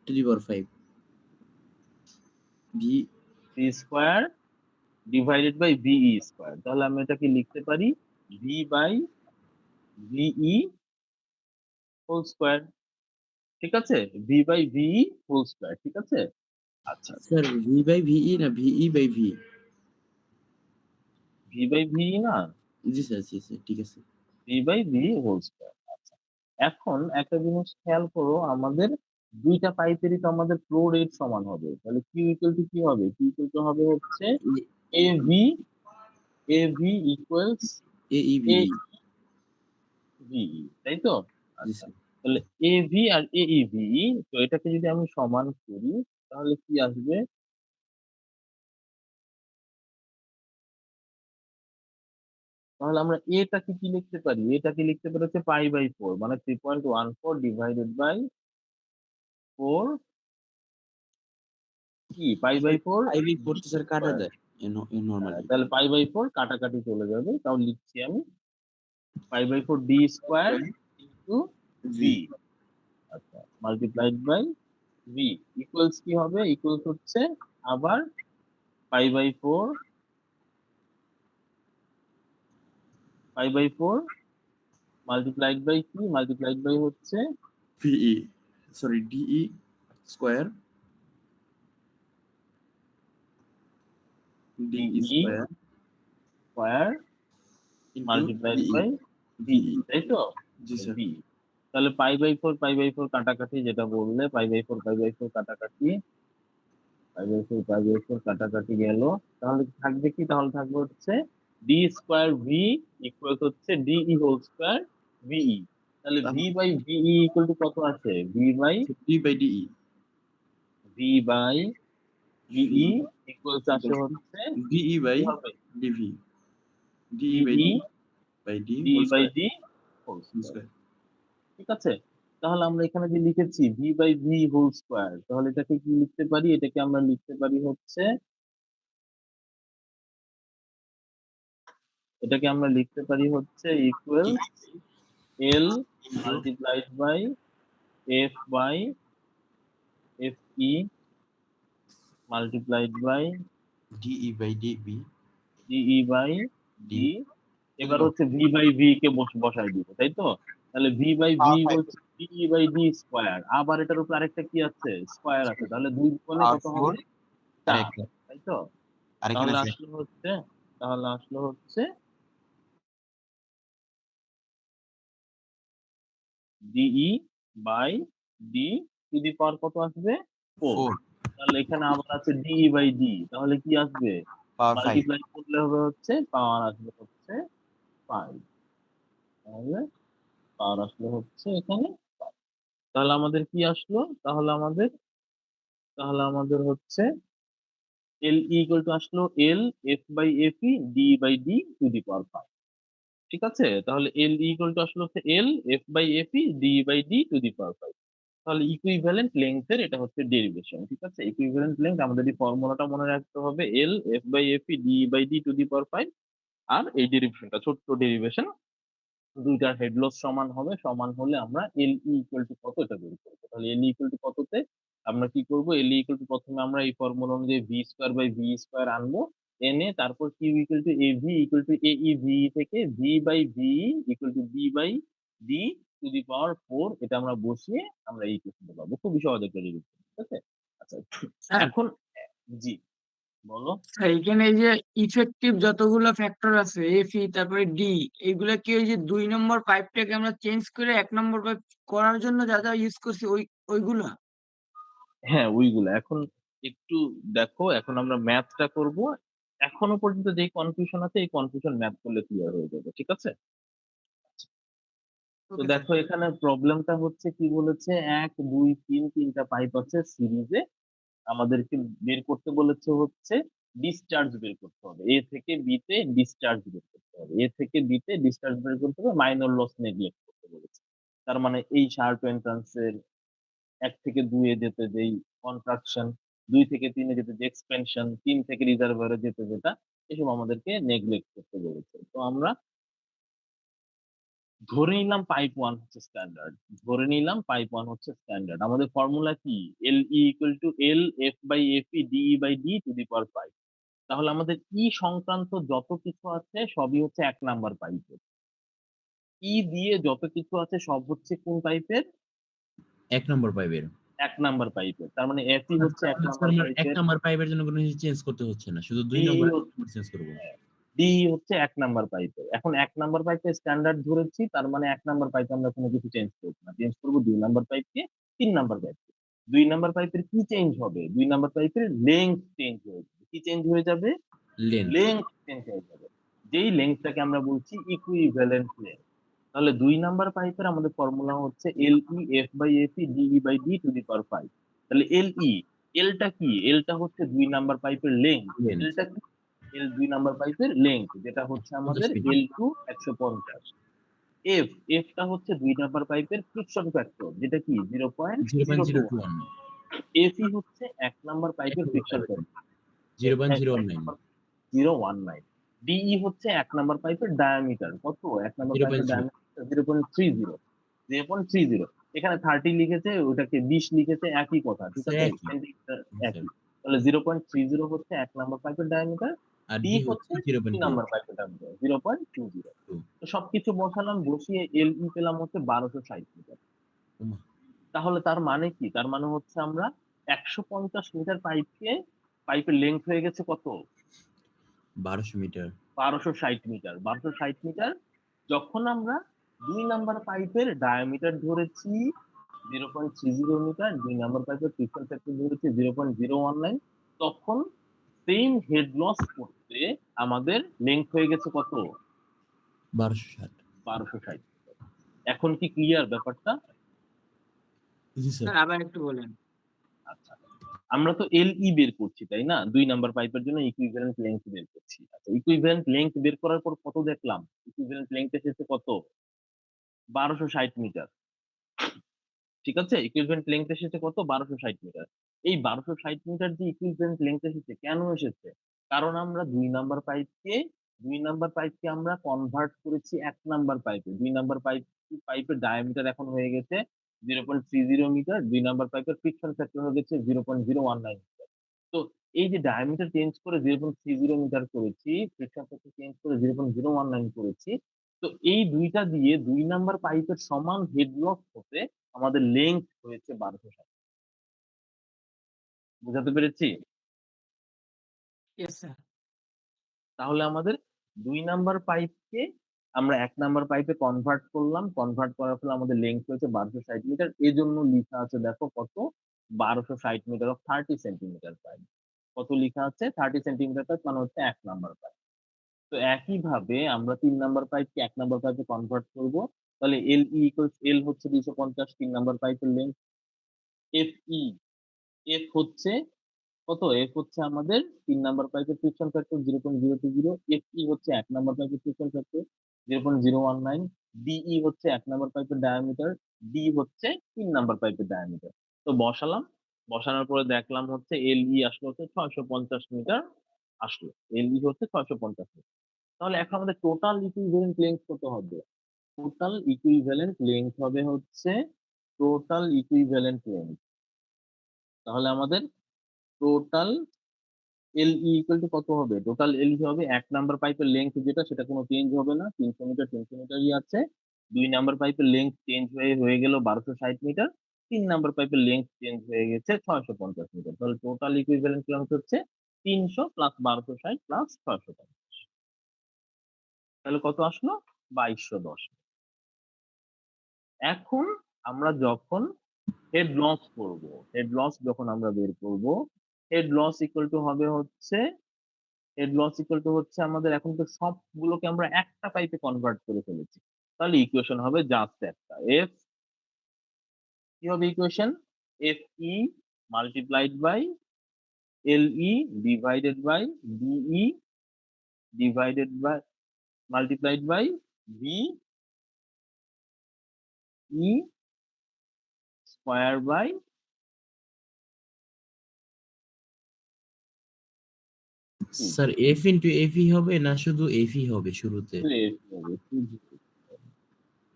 to the power 5 V V² divided by VE²। তাহলে আমি এটাকে লিখতে পারি V/VE হোল স্কয়ার। ঠিক আছে? V/VE whole square. ঠিক আছে? আচ্ছা। স্যার ভি বাই ভিই না ভিই বাই ভি? V/VE না? জি স্যার, জি স্যার, ঠিক আছে। V/VE whole square. আচ্ছা। এখন একটা জিনিস খেয়াল করো, আমাদের দুইটা পাইপেরই তো আমাদের ফ্লো রেট সমান হবে, তাহলে কিউ ইকুয়াল টু কি হবে? কিউ ইকুয়াল টু হবে হচ্ছে এভি ইকুয়ালস AEV ভিই, তাই তো? জি আচ্ছা, স্যার। তাহলে এভি আর এইভি, তো এটাকে যদি আমি সমান করি তাহলে কি আসবে? তাহলে আমরা এটাকে কি লিখতে পারি? এটাকে লিখতে পারি হচ্ছে পাই বাই 4, মানে 3.14 ডিভাইডেড বাই 4, কি পাই বাই 4 5 তো স্যার কাটা যায় নরমালি। তাহলে পাই বাই 4 কাটাকাটি চলে যাবে, তাও লিখছি আমি pi by 4 D square into V, আচ্ছা, মাল্টিপ্লাইড বাই ভি ইকুয়ালস কি হবে? ইকুয়ালস হচ্ছে আবার পাই বাই 4 মাল্টিপ্লাইড বাই কি? মাল্টিপ্লাইড বাই হচ্ছে VE sorry DE square DE DE square square into multiplied DE by V, তাই তো? জি স্যার। ভি, তাহলে পাই বাই 4 কাটাকাটি, যেটা বললে পাই বাই 4 কাটাকাটি, পাই বাই 4 কাটাকাটি গেল, তাহলে থাকবে কি? তাহলে থাকবে হচ্ছে ডি স্কোয়ার ভি ইকুয়াল হচ্ছে ডিই হোল স্কোয়ার ভিই, তাহলে V by VE equal to কত আছে? V by DE VE equal আসে হচ্ছে DE বাই কি হবে? DV DE by DE D D whole by square D whole square, square. ঠিক আছে? তাহলে আমরা এখানে যে লিখেছি V by V whole square, তাহলে এটাকে কি লিখতে পারি? এটাকে আমরা লিখতে পারি হচ্ছে, equal L multiplied by F by F E multiplied by DE by DB DE by D, এবার হচ্ছে ভি বাই ভি কে বসাই দিব, তাই তো? তাহলে ভি বাই ভি হচ্ছে ডিই বাই ডি স্কোয়ার, আবার এটার উপর আরেকটা কি আছে? স্কোয়ার আছে, তাহলে দুই কোণে কত হবে? 4, তাই তো? আর এখানে তাহলে আসলো হচ্ছে DE by D to the power কত আসবে? 4, 4 তাহলে এখানে আবার আছে ডিই বাই ডি, তাহলে কি আসবে? পাওয়ার 5 মাল্টিপ্লাই করলে হবে হচ্ছে পাওয়ার আসবে হচ্ছে 5, তাহলে পাওয়ার আসলে হচ্ছে এখানে 5। তাহলে আমাদের কি আসলো? তাহলে আমাদের হচ্ছে এল ইকুয়াল টু আসলো L F by F E D by D to the power 5, ঠিক আছে? তাহলে এল ইকুয়াল টু আসলো হচ্ছে L F by F E D by D to the power 5, তাহলে ইকুইভ্যালেন্ট লেংথের এটা হচ্ছে ডেরিভেশন, ঠিক আছে? ইকুইভ্যালেন্ট লেংথ আমাদের এই ফর্মুলাটা মনে রাখতে হবে, L F by F E D by D to the power 5, আর এই ডেরিভেশনটা ছোট্ট ডেরিভেশন, দুইটার হেড লস সমান হবে, সমান হলে আমরা এল ইকুয়াল টু কত এটা বের করবো। তাহলে এল ইকুয়াল টু কততে আমরা কি করব? এল ইকুয়াল টু প্রথমে আমরা এই ফর্মুলা অনুযায়ী V square by V square আনবো, এনে তারপর Q equal to A V equal to A E V থেকে V by V equal to D by D to the power 4, এটা আমরা বসিয়ে আমরা এই ইকুয়েশনটা পাবো। খুবই সহজ একটা ডেরিভেশন, ঠিক আছে? আচ্ছা, স্যার এখন জি বলো। স্যার এখানে এই যে ইফেক্টিভ যতগুলো ফ্যাক্টর আছে এফি তারপরে ডি, এগুলা কি ওই যে 2 নম্বর পাইপটাকে আমরা চেঞ্জ করে 1 নম্বর পাইপ করার জন্য যা যা ইউজ করছি ওইগুলা? হ্যাঁ, ওইগুলো এখন একটু দেখো, এখন আমরা ম্যাথটা করব, এখনো পর্যন্ত যে কনফিউশন আছে এই কনফিউশন ম্যাথ করলে ক্লিয়ার হয়ে যাবে, ঠিক আছে? তো ওকে স্যার। দেখো এখানে প্রবলেমটা হচ্ছে কি বলেছে, 1 2 3 তিনটা পাইপ আছে সিরিজে, আমাদেরকে বের করতে বলেছে হচ্ছে ডিসচার্জ বের করতে হবে, এ থেকে বি তে ডিসচার্জ বের করতে হবে, এ থেকে বি তে ডিসচার্জ বের করতে হবে, মাইনর লস নেগলেক্ট করতে বলেছে। তার মানে এই শার্প এন্ট্রান্সের 1 থেকে 2 এ যেতে যেই কন্ট্রাকশন, 2 থেকে 3 এ যেতে যে এক্সপেনশন, 3 থেকে রিজার্ভারে যেতে যেটা, এসব আমাদেরকে নেগলেক্ট করতে বলেছে। তো আমরা ধরে নিলাম পাইপ 1 হচ্ছে স্ট্যান্ডার্ড, আমাদের ফর্মুলা কি? L E equal to L F by F E D by D to the power 5, তাহলে আমাদের ই সংক্রান্ত যত কিছু আছে সবই হচ্ছে 1 নাম্বার পাইপের, ই দিয়ে যত কিছু আছে সব হচ্ছে কোন পাইপের? 1 নম্বর পাইপের। 1 নাম্বার পাইপের, তার মানে এফ ই হচ্ছে 1 স্যার নাম্বার আমার 1 পাইপের, নাম্বার পাইপের জন্য কোনো কিছু চেঞ্জ করতে হচ্ছে না। শুধু 2 ডি নম্বর হচ্ছে চেঞ্জ করব। ডি হচ্ছে 1 নাম্বার পাইপের। এখন 1 নাম্বার পাইপে স্ট্যান্ডার্ড ধরেছি, তার মানে 1 নাম্বার পাইপে আমরা কোনো কিছু চেঞ্জ করব না। চেঞ্জ করব 2 নাম্বার পাইপকে, 3 নাম্বার পাইপকে। 2 নাম্বার পাইপের কি চেঞ্জ হবে? 2 নাম্বার পাইপের লেংথ চেঞ্জ হয়ে যাবে। কি চেঞ্জ হয়ে যাবে? লেন্থ। লেংথ চেঞ্জ হয়ে যাবে। যেই লেংথটাকে আমরা বলছি ইকুইভ্যালেন্ট লেংথ। তাহলে 2 নাম্বার পাইপের আমাদের ফর্মুলা হচ্ছে LE F/FE DE/D⁵ তাহলে LE, এলটা কি? এলটা হচ্ছে 2 নাম্বার পাইপের লেংথ। লেন্থ। এলটা কি? এল 2 নাম্বার পাইপের লেংথ, যেটা হচ্ছে 50 আমাদের মিটার। L2 150। এফটা হচ্ছে 2 নাম্বার পাইপের ফ্রিকশন ফ্যাক্টর, যেটা কি 0.02। 0.021 এফই হচ্ছে 1 নাম্বার পাইপের ফ্রিকশন ফ্যাক্টর, 0.019 0.019। ডিই হচ্ছে 1 নাম্বার পাইপের ডায়ামিটার। কত? 1 নাম্বার পাইপের 0.0 ডায়ামিটার 0.30। এখানে 30 লিখেছে, ওটাকে 20 লিখেছে, একই কথা, ঠিক স্যার আছে? একই। Centimetre sir. একই। তাহলে 0.30 হচ্ছে 1 নাম্বার পাইপের ডায়ামিটার, আর ডি ডি হচ্ছে হচ্ছে 3 0.2। নাম্বার পাইপের ডায়ামিটার 0.20। তো সবকিছু বসালাম, বসিয়ে এলই পেলাম হচ্ছে 1260 মিটার। ওমা। তাহলে তার মানে কি? তার মানে হচ্ছে আমরা 150 মিটার পাইপের লেংথ হয়ে গেছে কত? 1200 মিটার। 1260 মিটার। 1260 মিটার যখন আমরা 2 নাম্বার পাইপের ডায়ামিটার ধরেছি 0.30 মিটার, 2 নাম্বার পাইপের ফ্রিকশন ফ্যাক্টর ধরেছি 0.019, তখন সেম হেড লস করতে আমাদের লেংথ হয়ে গেছে কত? 1260। 1260 মিটার। এখন কি ক্লিয়ার ব্যাপারটা? জি স্যার। স্যার আবার একটু বলেন। আচ্ছা, আমরা তো এলই বের করছি, তাই না? 2 নাম্বার পাইপের জন্য ইকুইভ্যালেন্ট লেংথ বের করছি। আচ্ছা, ইকুইভ্যালেন্ট লেংথ বের করার পর কত দেখলাম? ইকুইভ্যালেন্ট লেংথ এসেছে কত? 1260 মিটার। ঠিক আছে? ইকুইভ্যালেন্ট লেংথ এসেছে কত? 1260 মিটার। এই 1260 মিটার যে ইকুইভ্যালেন্ট লেংথ এসেছে, কেন এসেছে? কারণ আমরা 2 নাম্বার পাইপকে আমরা কনভার্ট করেছি 1 নাম্বার পাইপে। 2 নাম্বার পাইপের ডায়ামিটার এখন হয়ে গেছে 0.30 মিটার, 2 নাম্বার পাইপের ফ্রিকশন ফ্যাক্টর হয়ে গেছে 0.019 মিটার। তো এই যে ডায়ামিটার চেঞ্জ করে 0.30 মিটার করেছি, ফ্রিকশন ফ্যাক্টর চেঞ্জ করে 0.019 করেছি। তো এই 2টা দিয়ে 2 নাম্বার পাইপের সমান হেড লস হতে আমাদের লেংথ হয়েছে 1260। বুঝাতে পেরেছি? Yes sir. তাহলে আমাদের 2 নাম্বার পাইপকে আমরা 1 নাম্বার পাইপে কনভার্ট করলাম। কনভার্ট করার ফলে আমাদের লেংথ হয়েছে 1260 মিটার। এজন্য লিখা আছে দেখো কত? 1260 মিটার অফ 30 সেন্টিমিটার পাইপ। কত লিখা আছে? 30 সেন্টিমিটার পাইপ মানে হচ্ছে 1 নাম্বার পাইপ। তো একইভাবে আমরা 3 নাম্বার পাইপকে 1 নাম্বার পাইপে কনভার্ট করব। তাহলে LE ইকুয়ালস L হচ্ছে 250, 3 নাম্বার পাইপের লেংথ। FE, F হচ্ছে কত? F হচ্ছে আমাদের 3 নাম্বার পাইপের ফ্রিকশন ফ্যাক্টর 0.020। FE হচ্ছে 1 নাম্বার পাইপের ফ্রিকশন ফ্যাক্টর 0.019। DE হচ্ছে 1 নাম্বার পাইপের ডায়ামিটার, D হচ্ছে 3 নাম্বার পাইপের ডায়ামিটার। তো বসালাম। বসানোর পরে দেখলাম হচ্ছে LE আসলো হচ্ছে 650 মিটার আসলো। LE হচ্ছে 650 মিটার। তাহলে এখন আমাদের টোটাল ইকুইভ্যালেন্ট লেংথ কত হবে? টোটাল ইকুইভ্যালেন্ট লেংথ হবে হচ্ছে টোটাল ইকুইভ্যালেন্ট লেংথ। তাহলে আমাদের টোটাল LE ইকুয়াল টু কত হবে? টোটাল LE হবে 1 নাম্বার পাইপের লেংথ যেটা, সেটা কোনো চেঞ্জ হবে না, 300 মিটার 300 মিটারই আছে। 2 নাম্বার পাইপের লেংথ চেঞ্জ হয়ে গেল 1260 মিটার। 3 নাম্বার পাইপের লেংথ চেঞ্জ হয়ে গেছে 650 মিটার। তাহলে টোটাল ইকুইভ্যালেন্ট লেংথ হচ্ছে 300 প্লাস 1260 প্লাস 650। তাহলে কত আসলো? 2210। এখন আমরা যখন হেড লস করব, হেড লস যখন আমরা বের করব, হেড লস ইকুয়াল টু হবে হচ্ছে আমাদের এখন তো সবগুলোকে আমরা একটা পাইপে কনভার্ট করে ফেলেছি। তাহলে ইকুয়েশন হবে জাস্ট একটা। এফ কি হবে equation? F E multiplied by L E divided by DE divided by multiplied by V E square by sir F into FE হবে না শুধু এফই হবে শুরুতে?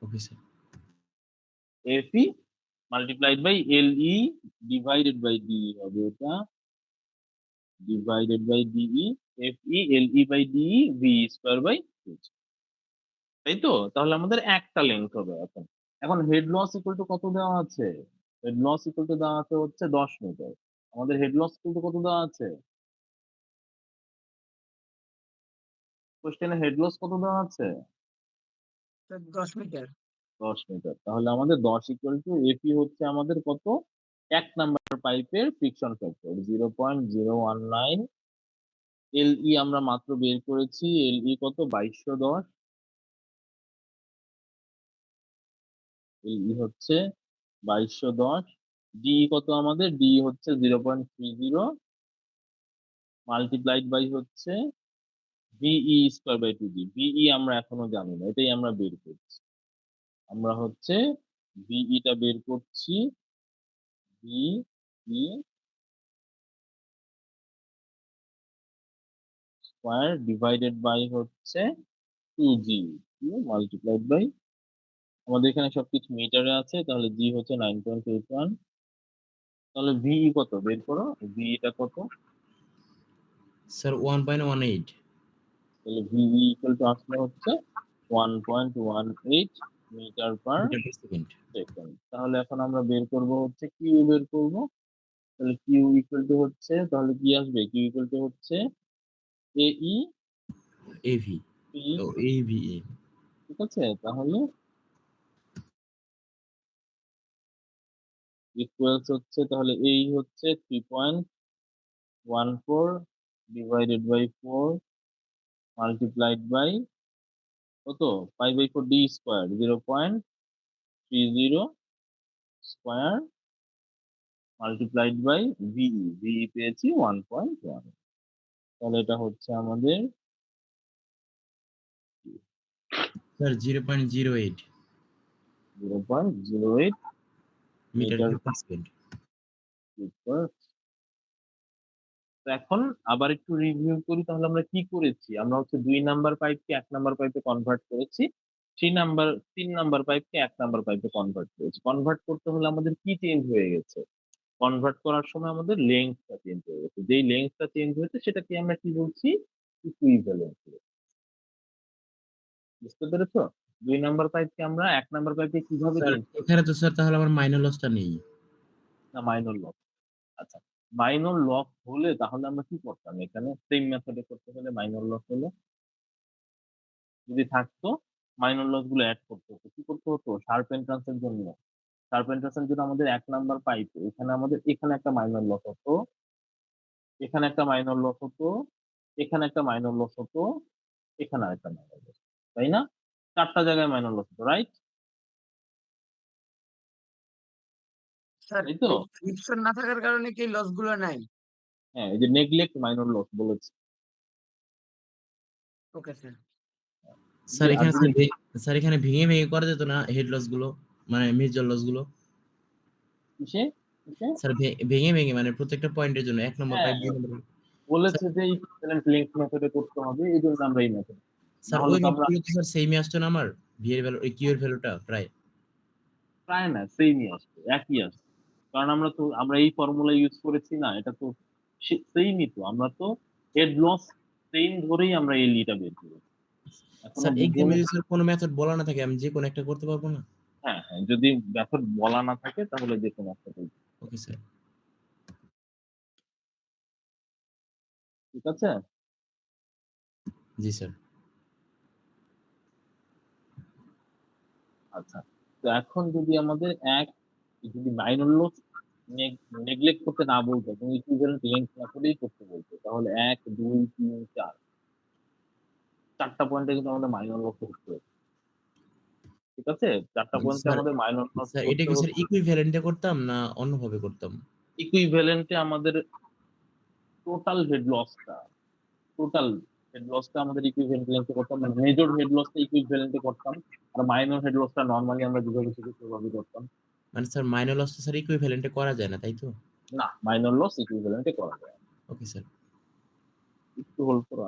Okay sir. F E multiplied by L E divided by DE হবে এটা, divided by DE F E L E by DE V square by তাই তো? তাহলে আমাদের একটা লেংথ হবে এখন। এখন হেড লস ইকুয়াল টু কত দেওয়া আছে? হেড লস ইকুয়াল টু দেওয়া আছে হচ্ছে 10 মিটার। আমাদের হেড লস ইকুয়াল টু কত দেওয়া আছে? কোশ্চেনে হেড লস কত দেওয়া আছে? Sir 10 metre. 10 মিটার। তাহলে আমাদের 10 ইকুয়াল টু এপি হচ্ছে আমাদের কত? 1 নাম্বার পাইপের ফ্রিকশন ফ্যাক্টর 0.019। এলই আমরা মাত্র বের করেছি, এলই কত? 2210। এলই হচ্ছে 2210। ডি কত আমাদের? ডি হচ্ছে 0.30 মাল্টিপ্লাইড বাই হচ্ছে ভিই স্কোয়ার বাই 2জি। ভিই আমরা এখনো জানি না, এটাই আমরা বের করছি। আমরা হচ্ছে ভিইটা বের করছি, ভিই স্কোয়ার ডিভাইডেড বাই হচ্ছে 2জি মাল্টিপ্লাইড বাই, আমাদের এখানে সবকিছু মিটারে আছে, তাহলে জি হচ্ছে 9.81। তাহলে ভিই কত বের করো, ভিইটা কত? স্যার 1.18 তাহলে ভিই ইকুয়াল টু আসলে হচ্ছে 1.18 metre per metre per second. Second. তাহলে এখন আমরা বের করব হচ্ছে কিউ বের করব। তাহলে কিউ ইকুয়াল টু হচ্ছে, তাহলে কি আসবে? কিউ ইকুয়াল টু হচ্ছে এই এভি পি। ও এভি এ। ঠিক আছে, তাহলে ইকুয়ালস হচ্ছে, তাহলে এই হচ্ছে 3.14 ডিভাইডেড বাই 4 মাল্টিপ্লাইড বাই কত? 5/4 D square 0.30 square multiplied by VE. VE পেয়েছি 1.1। তাহলে এটা হচ্ছে আমাদের sir 0.08 0.08 metre metre cube per second. Per. তো এখন আবার একটু রিভিউ করি, তাহলে আমরা কি করেছি? আমরা হচ্ছে 2 নাম্বার পাইপকে 1 নাম্বার পাইপে কনভার্ট করেছি, 3 নাম্বার পাইপকে 1 নাম্বার পাইপে কনভার্ট করেছি। কনভার্ট করতে হলে আমাদের কি চেঞ্জ হয়ে গেছে? কনভার্ট করার সময় আমাদের লেন্থটা চেঞ্জ হয়ে গেছে। যেই লেন্থটা চেঞ্জ হয়েছে সেটাকে আমরা কি বলছি? ইকুইভ্যালেন্স। বুঝতে পেরেছো? 2 নাম্বার পাইপকে আমরা 1 নাম্বার পাইপে কিভাবে স্যার চেঞ্জ করব? এখানে তো স্যার তাহলে আমার মাইনর লসটা নেই। না, মাইনর লক। আচ্ছা, মাইনর লক হলে তাহলে আমরা কি করতাম? এখানে সেম মেথডে করতে হলে মাইনর লক হলে যদি থাকতো, মাইনর লস গুলো অ্যাড করতে হতো। কি করতে হতো? শার্প এন্ট্রান্সের জন্য, শার্প এন্ট্রান্সের জন্য আমাদের 1 নাম্বার পাইপে এখানে আমাদের এখানে একটা মাইনর লস হতো, এখানে একটা মাইনর লস হতো, এখানে একটা মাইনর লস হতো, এখানে আরেকটা মাইনর লস, তাই না? 4টা জায়গায় মাইনর লস হতো, রাইট? স্যার তাই তো? এই ফ্রিকশন না থাকার কারণে কি লস গুলো নাই? হ্যাঁ, এই যে নেগলেক্ট মাইনর লস বলেছি। Okay sir. স্যার আর এখানে যদি স্যার এখানে ভেঙে ভেঙে করা যেত না হেড লস গুলো, মানে মেজর লস গুলো? কিসে কিসে স্যার ভেঙে ভেঙে মানে প্রত্যেকটা পয়েন্টের জন্য 1 নম্বর হ্যাঁ, পাইপ 2 নম্বর। বলেছে যে ইকুইভ্যালেন্ট লেংথ মেথডে করতে হবে, এই জন্য আমরা এই মেথড, না স্যার হলে ওই তো আমরা ম্যাথগুলো তো স্যার সেমই আসতো না আমার, ভি এর ভ্যালু ওই কিউ এর ভ্যালুটা প্রায়। প্রায় না সেমই আসবে, একই আসবে। কারণ আমরা এই ফর্মুলা ইউজ করেছি না, এটা তো সেইমই তো। আমরা তো হেড লস সেম ধরেই আমরা এই লিটা বের করেছি। এখনো স্যার এক্সামে বুঝোনি? যদি স্যার কোনো মেথড বলা না থাকে আমি যে কোনো একটা করতে পারবো না? হ্যাঁ হ্যাঁ, যদি মেথড বলা না থাকে তাহলে যে কোনো একটা বলতে। Okay sir. ঠিক আছে। জি স্যার। আচ্ছা, তো এখন যদি আমাদের যদি মাইনর লস নেগলেক্ট করতে না বলতো, তুমি ইকুইভ্যালেন্ট লেংথ মেথডেই করতে বলতো, তাহলে 1 2 3 4 4টা পয়েন্টে কিন্তু আমাদের মাইনর লস করতে হতো। ঠিক আছে, 4টা পয়েন্টে স্যার আমাদের মাইনর লস স্যার এটা করতে কি স্যার হতো। ইকুইভ্যালেন্টে করতাম না অন্যভাবে করতাম? ইকুইভ্যালেন্টে আমাদের টোটাল হেড লসটা, টোটাল হেড লসটা আমাদের ইকুইভ্যালেন্টে করতাম, মানে মেজর হেড লসটা ইকুইভ্যালেন্টে করতাম, আর মাইনর হেড লসটা নর্মালি আমরা যেভাবে শিখি সেভাবে করতাম। মানে স্যার মাইনর লসটা স্যার ইকুইভ্যালেন্টে করা যায় না তাই তো? না, মাইনর লস ইকুইভ্যালেন্টে করা যায় না। Okay sir. একটু হোল্ড করো।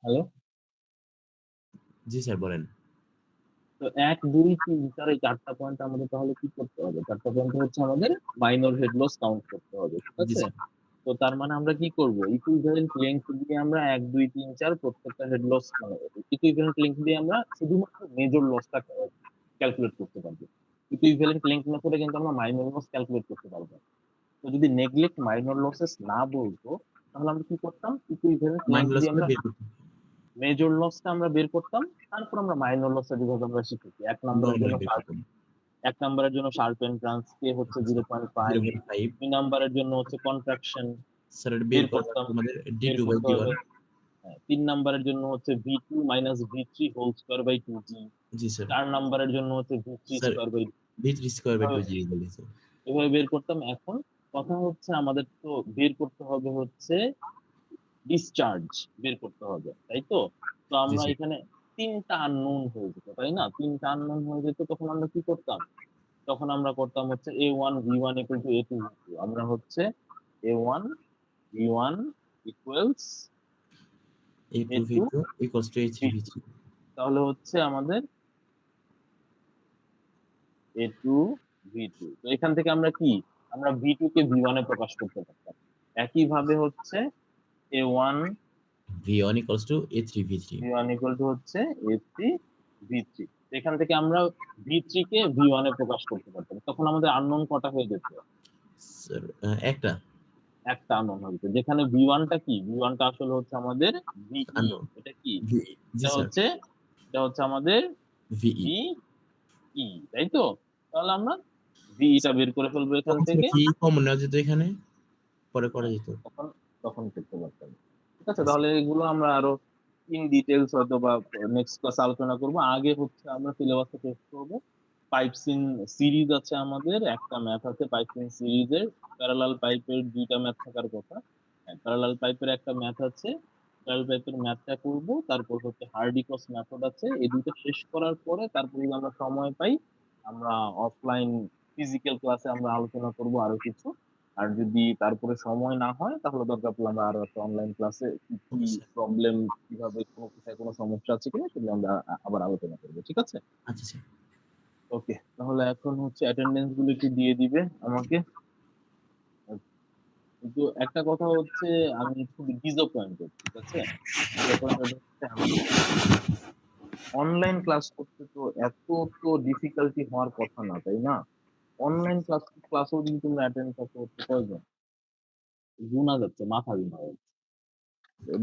হ্যালো? জি স্যার বলেন। তো ১, ২, ৩, ৪ এই ৪ টা পয়েন্ট আমাদের তাহলে কি করতে হবে? ৪ টা পয়েন্ট হচ্ছে আমাদের মাইনর হেড লস কাউন্ট করতে হবে। ঠিক জি আছে? স্যার। তো তার মানে আমরা কি করব? ইকুইভ্যালেন্ট লেংথ দিয়ে আমরা ১, ২, ৩, ৪ প্রত্যেকটা হেড লস মানে ইকুইভ্যালেন্ট লেংথ দিয়ে আমরা শুধুমাত্র মেজর লসটা ক্যালকুলেট করতে পারব। ইকুইভ্যালেন্ট লেংথ মেথডে কিন্তু আমরা মাইনর লস ক্যালকুলেট করতে পারব না। তো যদি নেগলেক্ট মাইনর লসেস না বলতো, তাহলে আমরা কি করতাম? ইকুইভ্যালেন্ট লেংথ মাইন্ড লস দিয়ে করে আমরা বের করতে মেজর লসটা আমরা বের করতাম। তারপর আমরা মাইনর লসটা যেভাবে আমরা শিখেছি। ১ নম্বরের নরমালি জন্য বের করতাম। ১ নম্বরের জন্য শার্প এন্ট্রান্স কে হচ্ছে 0.5, 0.5 ২ নম্বরের জন্য হচ্ছে কন্ট্রাকশন স্যার এটা বের বের করার করতাম আমাদের বের D2 বাই করতে D1 হবে। হ্যাঁ, ৩ নম্বরের জন্য হচ্ছে V2 minus V3 whole square by 2G। জি স্যার। ৪ নম্বরের জন্য হচ্ছে V3 sir square by V3 square by এভাবে 2G বলেছে। এভাবে বের করতাম। এখন কথা হচ্ছে আমাদের তো বের করতে হবে হচ্ছে ডিসচার্জ বের করতে হবে। তাই তো? তো জি আমরা স্যার। এখানে ৩ টা আননোন হয়ে যেত, তাই না? ৩ টা আননোন হয়ে যেত তখন আমরা কি করতাম? তখন আমরা করতাম হচ্ছে A1 V1 equal to A2 V2 আমরা হচ্ছে A1 V1 equals A2 A2 V2 equals to A3 V3 V3 তাহলে হচ্ছে আমাদের A2 V2 তো এখান থেকে আমরা কি আমরা V2 কে V1 এ প্রকাশ করতে পারতাম। একইভাবে হচ্ছে A1 V1 equals to A3 V3 V1 equal to হচ্ছে A3 V3 এখান থেকে আমরা V3 কে V1 এ প্রকাশ করতে পারতাম। তখন আমাদের আননোন কটা হয়ে যেত? স্যার একটা একটা আননোন হয়ে যেত। যেখানে V1 টা কি? V1 টা আসলে হচ্ছে আমাদের VE unknown এটা কি? VE জি এটা স্যার হচ্ছে আমাদের VE VE তাই তো? তাহলে আমরা VE টা বের করে ফেলবো এখান তখন স্যার থেকে। কি কমন নেওয়া যেত এখানে পরে করা হ্যাঁ, যেত। তখন তখন করতে পারতাম। ঠিক আছে? আচ্ছা তাহলে এগুলো আমরা আরো ইন ডিটেইলস হয়তোবা নেক্সট ক্লাসে আলোচনা করব। আগে হচ্ছে আমরা সিলেবাসটা শেষ করব। পাইপস ইন সিরিজ আছে আমাদের। একটা ম্যাথ আছে পাইপস ইন সিরিজের। প্যারালাল পাইপের ২ টা ম্যাথ থাকার কথা। হ্যাঁ, প্যারালাল পাইপের একটা ম্যাথ আছে। প্যারালাল পাইপের ম্যাথটা করব। তারপর হচ্ছে হার্ডি-ক্রস মেথড আছে। এই ২ টা শেষ করার পরে তারপর যদি আমরা সময় পাই, আমরা অফলাইন ফিজিক্যাল ক্লাসে আমরা আলোচনা করব আরো কিছু। আর যদি তারপরে সময় না হয় তাহলে দরকার পড়লে আমরা আরো একটা অনলাইন ক্লাসে কি ওকে স্যার। প্রবলেম কিভাবে কোথায় কোনো সমস্যা আছে কিনা সেগুলো আমরা আবার আলোচনা করব। ঠিক আছে? আচ্ছা স্যার। ওকে। তাহলে এখন হচ্ছে অ্যাটেন্ডেন্স গুলো একটু দিয়ে দিবে আমাকে। কিন্তু একটা কথা হচ্ছে আমি খুব ডিসঅ্যাপয়েন্টেড। ঠিক আছে? ডিসঅ্যাপয়েন্টেড হচ্ছে আমি অনলাইন ক্লাস করতে তো এত তো ডিফিকাল্টি হওয়ার কথা না, তাই না? অনলাইন ক্লাসেও যদি তোমরা অ্যাটেন্ড করতে কয়জন? গুনা যাচ্ছে, মাথা গোনা যাচ্ছে।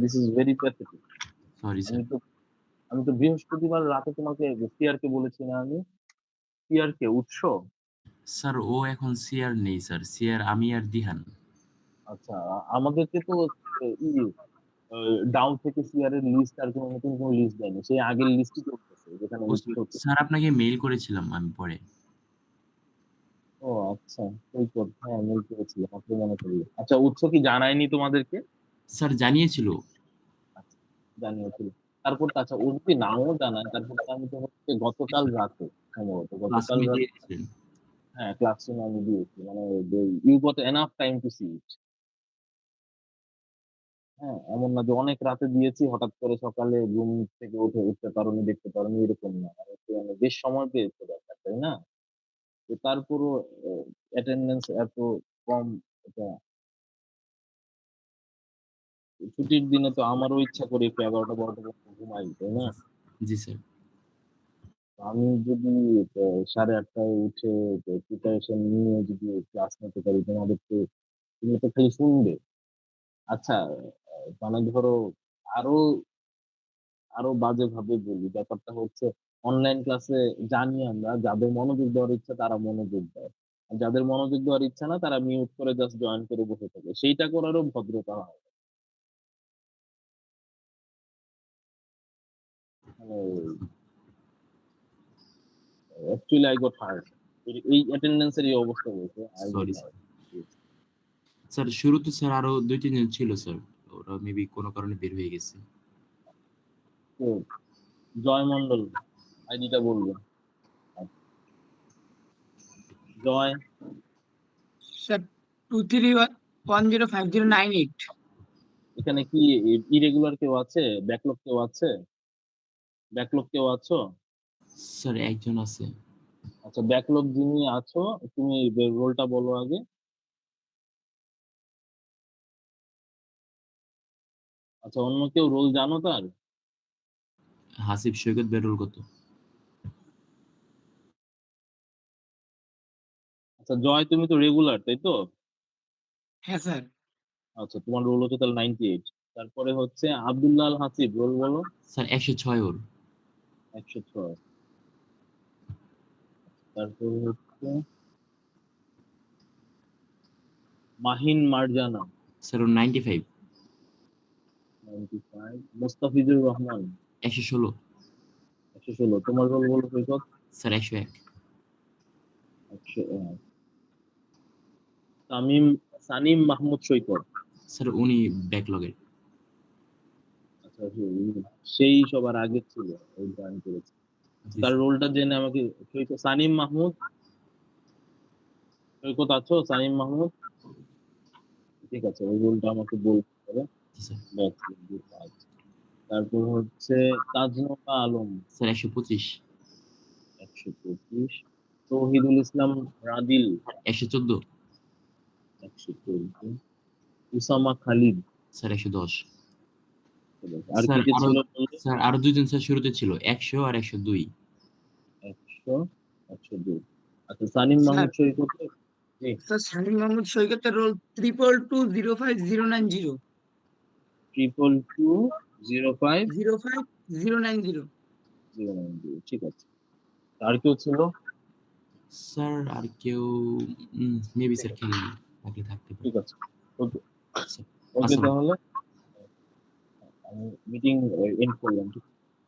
This is very pathetic. Sorry আমি স্যার। তো আমি তো বৃহস্পতিবার রাতে তোমাকে সিআরকে বলেছি না আমি? সিআরকে উৎস? স্যার ও এখন সিআর নেই স্যার। সিআর আমি আর দিহান। আচ্ছা, আমাদেরকে তো ই ডাউ থেকে সিআর এর লিস্ট আর কোনো নতুন কোনো লিস্ট দেয়নি। সেই আগের লিস্টই চলতেছে যেখানে ও উৎস থেকে। স্যার আপনাকে মেইল করেছিলাম আমি পরে। ও আচ্ছা, ওই তো হ্যাঁ মেইল করেছিলাম। আপনি মনে করলেন। আচ্ছা, উৎস কি জানায়নি তোমাদেরকে? স্যার জানিয়েছিল। আচ্ছা, জানিয়েছিল। তারপর তো আচ্ছা ও যদি নাও জানায় তারপর তো আমি তো হচ্ছে গতকাল রাতে সম্ভবত গতকাল ক্লাসরুমে দিয়ে রাতে দিয়েছিলেন। হ্যাঁ ক্লাসরুমে আমি দিয়েছি। মানে you got enough time to see it. হ্যাঁ, এমন না যে অনেক রাতে দিয়েছি হঠাৎ করে সকালে ঘুম থেকে উঠতে পারোনি, দেখতে পারোনি এরকম না। আর একটু মানে বেশ সময় পেয়েছো ব্যাপার, তাই না? তো তারপরও অ্যাটেন্ডেন্স এত কম এটা ছুটির দিনে তো আমারও ইচ্ছা করে একটু ১১টা ১২টা পর্যন্ত ঘুমাই, তাই না? জি স্যার। আমি যদি ৮:৩০ উঠে প্রিপারেশন নিয়ে যদি ক্লাস নিতে পারি তুমি তো খালি শুনবে। আচ্ছা মানে ধরো আরো আরো বাজেভাবে বলি ব্যাপারটা হচ্ছে অনলাইন ক্লাসে জানি আমরা যাদের মনোযোগ দেওয়ার ইচ্ছা তারা মনোযোগ দেয়। আর যাদের মনোযোগ দেওয়ার ইচ্ছা না তারা মিউট করে জাস্ট জয়েন করে বসে থাকে। সেইটা করারও ভদ্রতা হয়। মানে অ্যাকচুয়ালি আই গট হার্ট। এই অ্যাটেন্ডেন্স এর এই অবস্থা হয়েছে। I got sorry sir. Heart. Sir শুরুতে স্যার আরো ২-৩ জন ছিল স্যার। ওরা মেবি কোন কারণে বের হয়ে গেছে। তো জয় মন্ডল আইডিটা বলবেন। জয় স্যার 231050988 এখানে কি ইরেগুলার কেউ আছে? ব্যাকলগ কেউ আছে? ব্যাকলগ কেউ আছো? স্যার একজন আছে। আচ্ছা, ব্যাকলগ যিনি আছো, তুমি রোলটা বলো আগে। আচ্ছা, অন্য কেউ রোল জানো তার? হাসিব সৈকত বেরোল কত? আচ্ছা জয়, তুমি তো রেগুলার তাই তো? হ্যাঁ স্যার। আচ্ছা, তোমার রোল হচ্ছে তাহলে 98। তারপরে হচ্ছে আব্দুল্লাহ আল হাসিব, রোল বলো। স্যার 106 ওর। 106। তারপর হচ্ছে মাহিন মারজানা, স্যার ওর 95। 95। মুস্তাফিজুর রহমান, 116। 116। তোমার রোল বলো সৈকত। স্যার 101। 101। সানিম মাহমুদ সৈকত। স্যার উনি ব্যাকলগের। আচ্ছা, সেই সবার আগে ছিল, ওই জয়েন করেছে। জি তার স্যার। রোলটা জেনে আমাকে সৈকত, সানিম মাহমুদ সৈকত আছো? সানিম মাহমুদ, ঠিক আছে, ওই রোলটা আমাকে বলতে হবে। জি স্যার। তারপর হচ্ছে তাজনোকা আলম, স্যার 125। 125। তৌহিদুল ইসলাম রাদিল, 114। 114। উসামা খালিদ। স্যার 110। আর স্যার কি কি আরো ছিল বললে? স্যার আরো দুজন স্যার শুরুতে ছিল 100 আর 102। 100, 102। আচ্ছা, সানিম স্যার মাহমুদ সৈকত। জি। স্যার শামীম মাহমুদ সৈকতের রোল 222050900। 2220509। 05090। ঠিক আছে। আর কেউ ছিল? স্যার আর কেউ মেবি ঠিক স্যার আছে, খেলেনি, থাকলে থাকতে পারে। ঠিক আছে। ওকে, স্যার ওকে, আসসালাম। তাহলে আমি মিটিং এন্ড করলাম।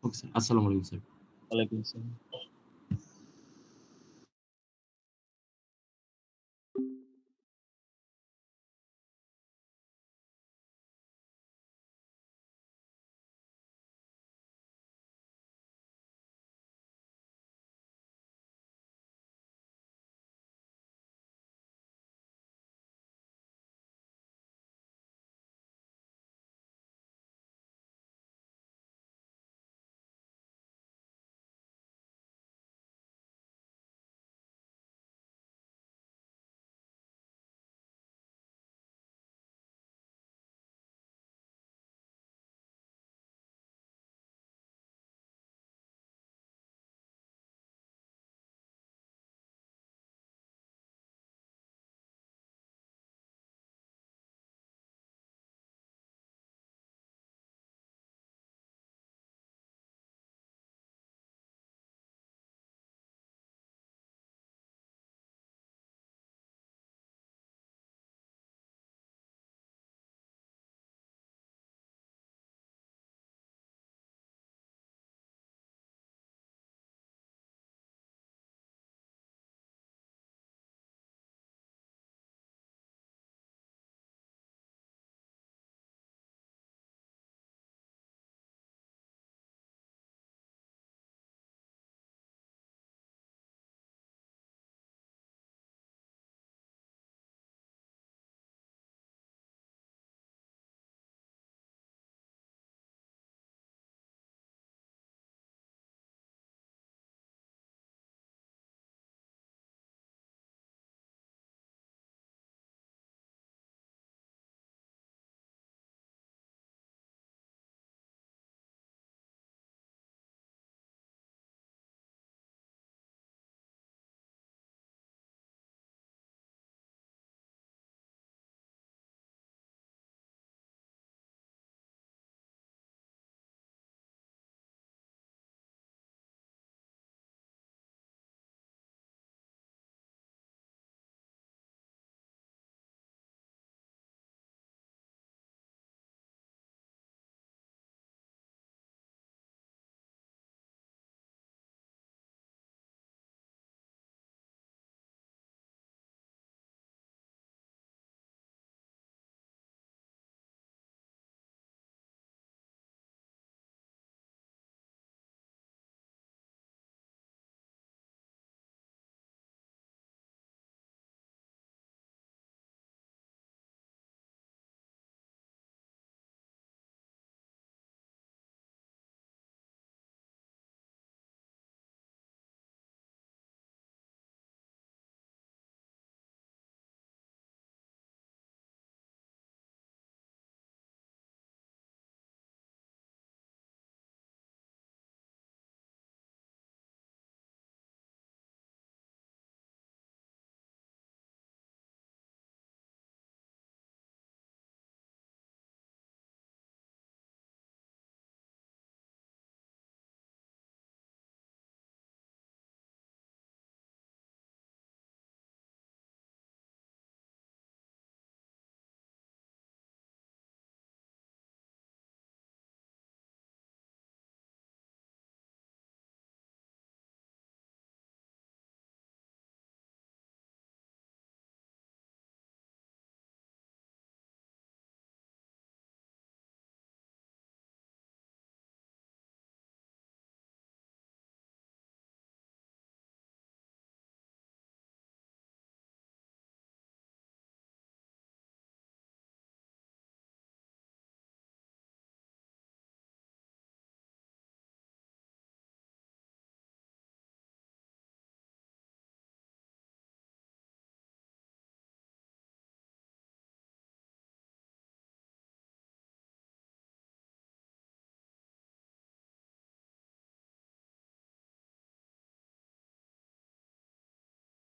ওকে স্যার, আসসালামু আলাইকুম স্যার। ওয়ালাইকুম আসসালাম।